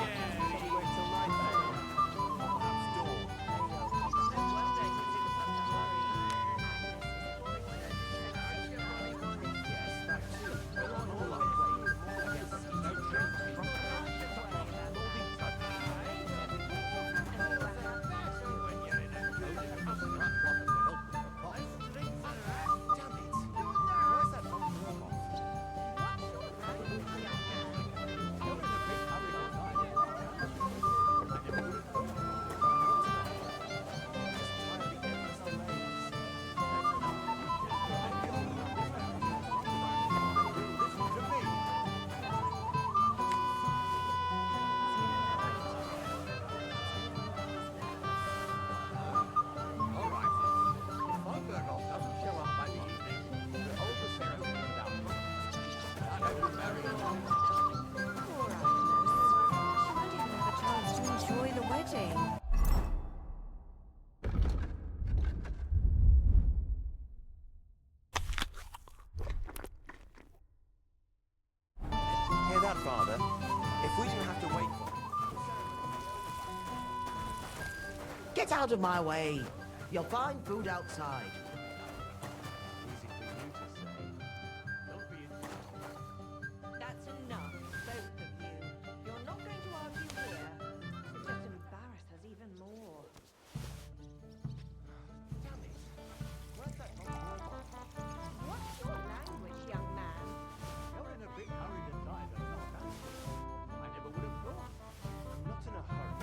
Enjoy the wedding. Hear that, Father? If we didn't have to wait for... Get out of my way. You'll find food outside. That's enough, both of you. You're not going to argue here. You'll just embarrass us even more. What's your language, young man? You're in a big hurry to die, but not that. I never would have thought. I'm not in a hurry.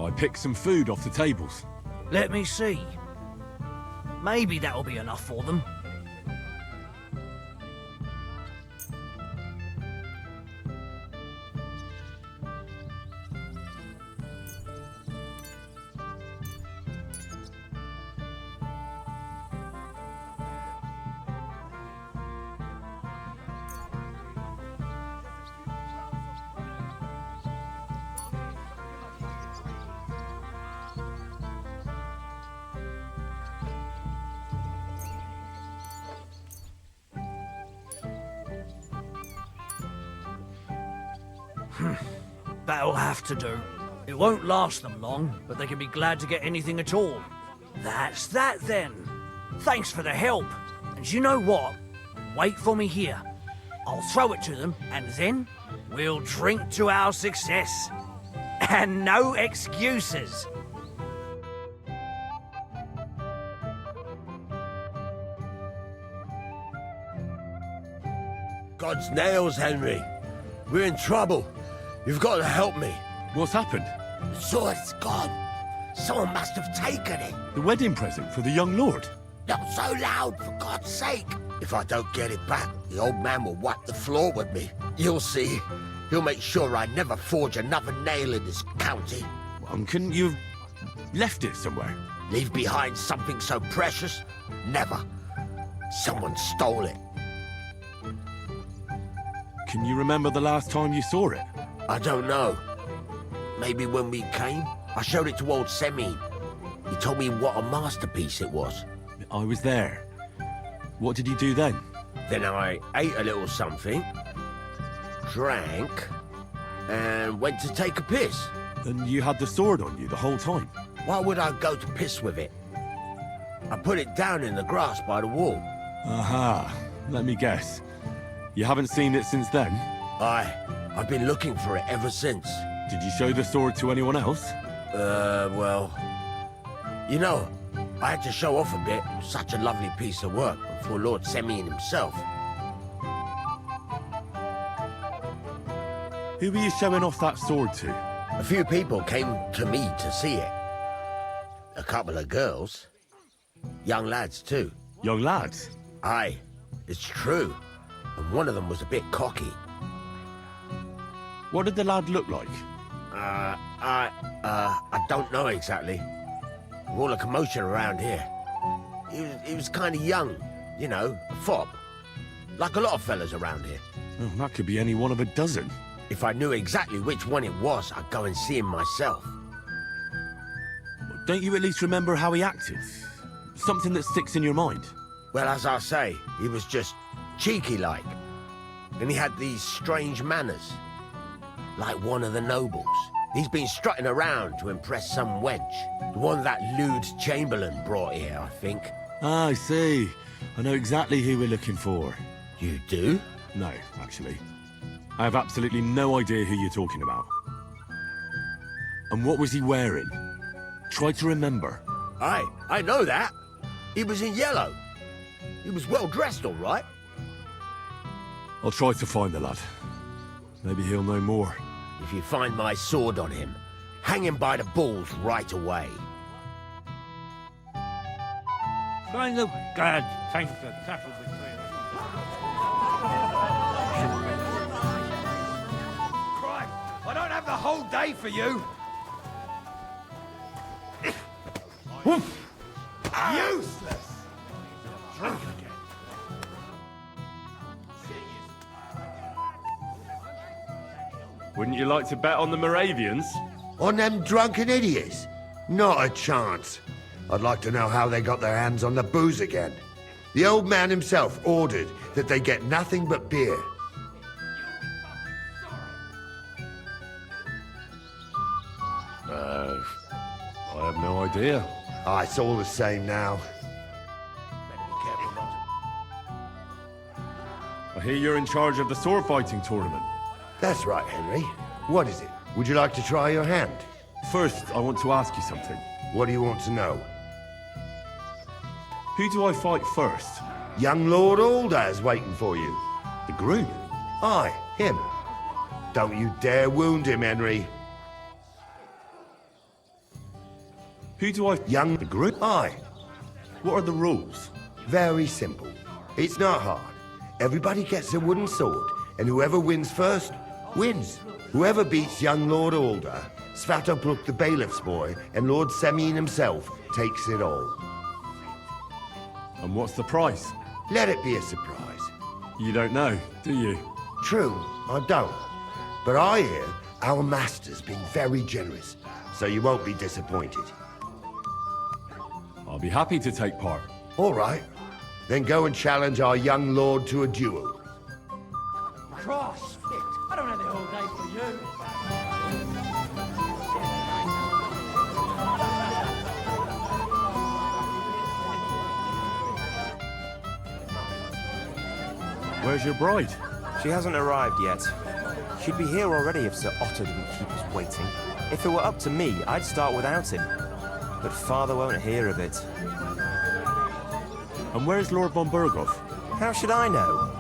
I picked some food off the tables. Let me see. Maybe that'll be enough for them. That'll have to do. It won't last them long, but they can be glad to get anything at all. That's that then. Thanks for the help. And you know what? Wait for me here. I'll throw it to them, and then we'll drink to our success. And no excuses. God's nails, Henry. We're in trouble. You've got to help me. What's happened? The sword's gone. Someone must have taken it. The wedding present for the young lord? Not so loud, for God's sake. If I don't get it back, the old man will wipe the floor with me. You'll see. He'll make sure I never forge another nail in this county. And couldn't you have left it somewhere? Leave behind something so precious? Never. Someone stole it. Can you remember the last time you saw it? I don't know. Maybe when we came? I showed it to old Semine. He told me what a masterpiece it was. I was there. What did you do then? Then I ate a little something, drank, and went to take a piss. And you had the sword on you the whole time? Why would I go to piss with it? I put it down in the grass by the wall. Aha. Let me guess. You haven't seen it since then? I've been looking for it ever since. Did you show the sword to anyone else? Well... You know, I had to show off a bit. Such a lovely piece of work before Lord Semine himself. Who were you showing off that sword to? A few people came to me to see it. A couple of girls. Young lads, too. Young lads? Aye, it's true. And one of them was a bit cocky. What did the lad look like? I don't know exactly. All the commotion around here. He was kind of young, you know, a fob. Like a lot of fellas around here. Oh, that could be any one of a dozen. If I knew exactly which one it was, I'd go and see him myself. Don't you at least remember how he acted? Something that sticks in your mind? Well, as I say, he was just cheeky-like. And he had these strange manners. Like one of the nobles. He's been strutting around to impress some wench. The one that lewd Chamberlain brought here, I think. Ah, I see. I know exactly who we're looking for. You do? No, actually. I have absolutely no idea who you're talking about. And what was he wearing? Try to remember. Aye, I know that. He was in yellow. He was well dressed, all right. I'll try to find the lad. Maybe he'll know more. If you find my sword on him, hang him by the balls right away. Kind of God, thanks for tackle the Christ, I don't have the whole day for you. Useless. Drink again. Wouldn't you like to bet on the Moravians? On them drunken idiots? Not a chance. I'd like to know how they got their hands on the booze again. The old man himself ordered that they get nothing but beer. I have no idea. It's all the same now. I hear you're in charge of the sword fighting tournament. That's right, Henry. What is it? Would you like to try your hand? First, I want to ask you something. What do you want to know? Who do I fight first? Young Lord Alder is waiting for you. The groom? Aye, him. Don't you dare wound him, Henry. Who do I... Young... The groom? Aye. What are the rules? Very simple. It's not hard. Everybody gets a wooden sword, and whoever wins first, wins. Whoever beats young Lord Alder, Svatopluk the bailiff's boy, and Lord Semyon himself takes it all. And what's the price? Let it be a surprise. You don't know, do you? True, I don't. But I hear our master's been very generous, so you won't be disappointed. I'll be happy to take part. All right. Then go and challenge our young lord to a duel. Crossfit. I don't have the whole day for you. Where's your bride? She hasn't arrived yet. She'd be here already if Sir Otto didn't keep us waiting. If it were up to me, I'd start without him. But Father won't hear of it. And where's Lord von Burgov? How should I know?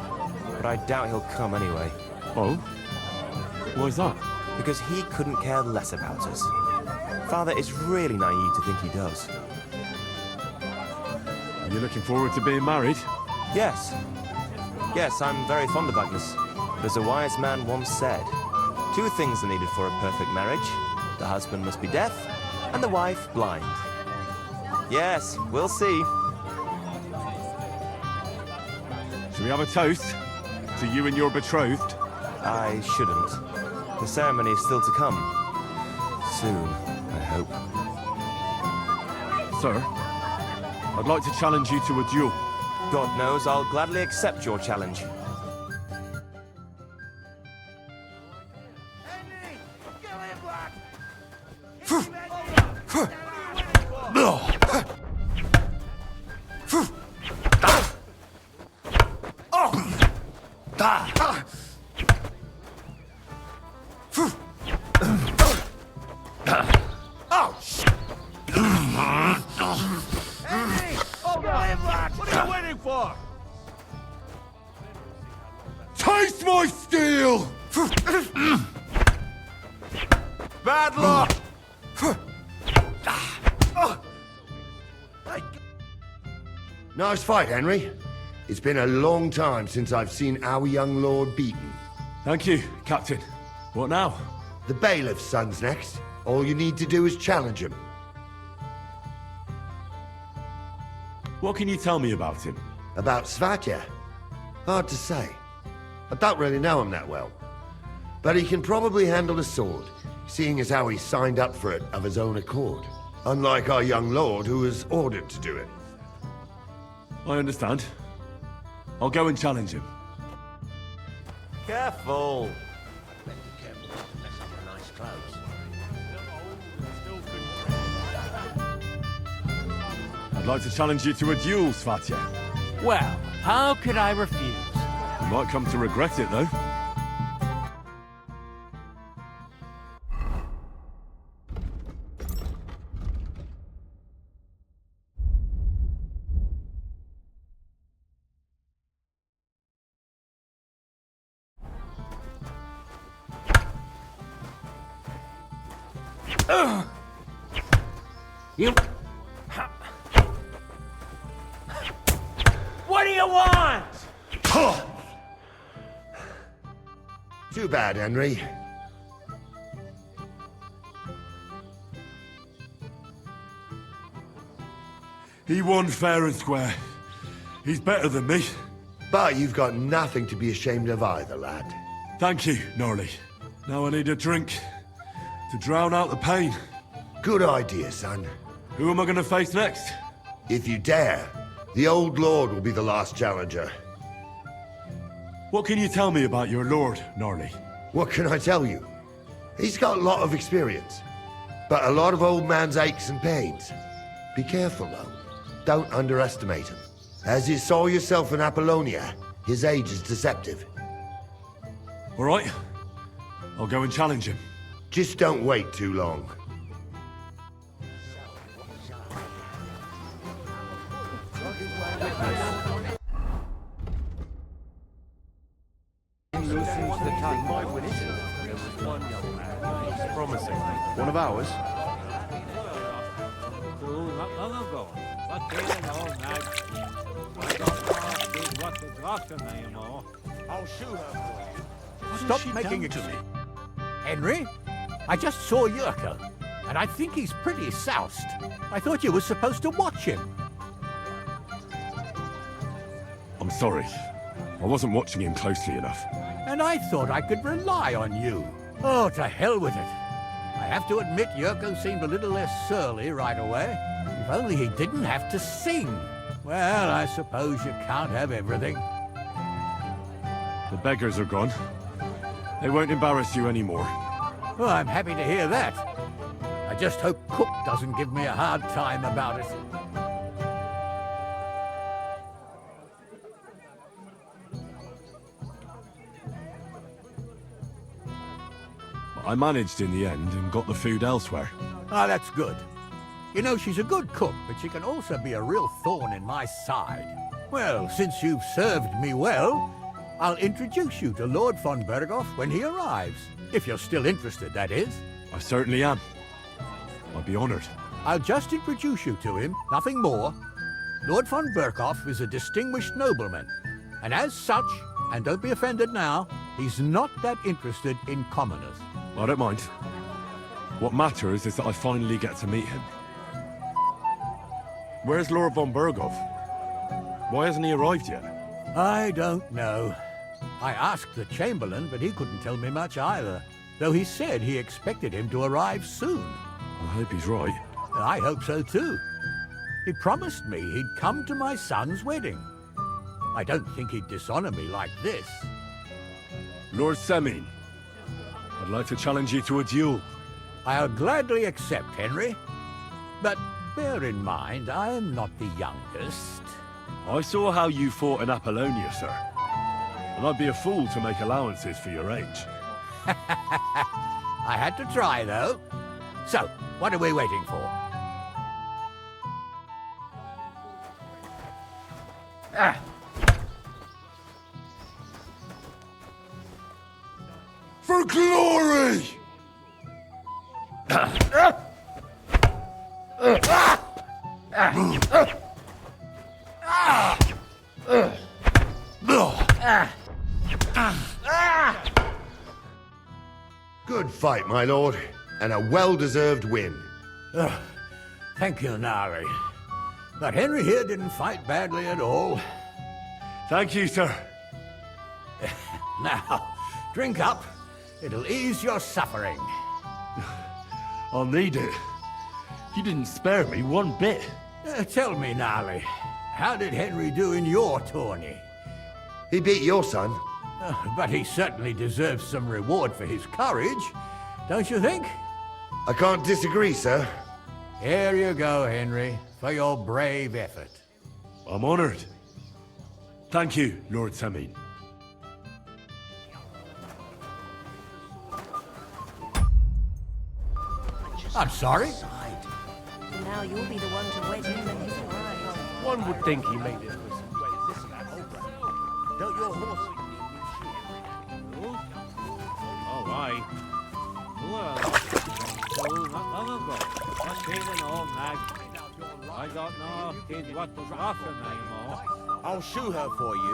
But I doubt he'll come anyway. Oh? Why's that? Because he couldn't care less about us. Father is really naive to think he does. Are you looking forward to being married? Yes. Yes, I'm very fond of Agnes. But as a wise man once said, 2 things are needed for a perfect marriage. The husband must be deaf, and the wife blind. Yes, we'll see. Shall we have a toast? To you and your betrothed? I shouldn't. The ceremony is still to come. Soon, I hope. Sir, I'd like to challenge you to a duel. God knows I'll gladly accept your challenge. What are you waiting for? Taste my steel! Bad luck! Nice fight, Henry. It's been a long time since I've seen our young lord beaten. Thank you, Captain. What now? The bailiff's son's next. All you need to do is challenge him. What can you tell me about him? About Svatya? Hard to say. I don't really know him that well. But he can probably handle a sword, seeing as how he signed up for it of his own accord. Unlike our young lord, who was ordered to do it. I understand. I'll go and challenge him. Careful! I'd like to challenge you to a duel, Svatya. Well, how could I refuse? You might come to regret it, though. You... What do you want? Too bad, Henry. He won fair and square. He's better than me. But you've got nothing to be ashamed of either, lad. Thank you, Norley. Now I need a drink to drown out the pain. Good idea, son. Who am I going to face next? If you dare, the old lord will be the last challenger. What can you tell me about your lord, Norley? What can I tell you? He's got a lot of experience, but a lot of old man's aches and pains. Be careful, though. Don't underestimate him. As you saw yourself in Apollonia, his age is deceptive. All right. I'll go and challenge him. Just don't wait too long. think might win it. There was one young man who was promising. One of ours? I'll shoot her for you. Stop making excuses. Henry, I just saw Yurko, and I think he's pretty soused. I thought you were supposed to watch him. I'm sorry. I wasn't watching him closely enough. And I thought I could rely on you. Oh, to hell with it. I have to admit Yurko seemed a little less surly right away. If only he didn't have to sing. Well, I suppose you can't have everything. The beggars are gone. They won't embarrass you anymore. Well, I'm happy to hear that. I just hope Cook doesn't give me a hard time about it. I managed in the end and got the food elsewhere. Ah, that's good. You know, she's a good cook, but she can also be a real thorn in my side. Well, since you've served me well, I'll introduce you to Lord von Berghoff when he arrives. If you're still interested, that is. I certainly am. I'd be honored. I'll just introduce you to him, nothing more. Lord von Berghoff is a distinguished nobleman, and as such, and don't be offended now, he's not that interested in commoners. I don't mind. What matters is that I finally get to meet him. Where's Lord von Berghoff? Why hasn't he arrived yet? I don't know. I asked the Chamberlain, but he couldn't tell me much either, though he said he expected him to arrive soon. I hope he's right. I hope so too. He promised me he'd come to my son's wedding. I don't think he'd dishonor me like this. Lord Semin, I'd like to challenge you to a duel. I'll gladly accept, Henry. But bear in mind, I am not the youngest. I saw how you fought in Apollonia, sir. And I'd be a fool to make allowances for your age. I had to try, though. So, what are we waiting for? For glory! Good fight, my lord, and a well-deserved win. Thank you, Nari. But Henry here didn't fight badly at all. Thank you, sir. Now, drink up. It'll ease your suffering. I'll need it. You didn't spare me one bit. Tell me, Nali, how did Henry do in your tourney? He beat your son. But he certainly deserves some reward for his courage, don't you think? I can't disagree, sir. Here you go, Henry, for your brave effort. I'm honored. Thank you, Lord Semin. I'm sorry. Now you'll be the one to wed him and his bride. One would think he made it for some Don't your horse... All right. Well, so not long ago, I came an old nag. I don't know if what was after me anymore. I'll shoot her for you.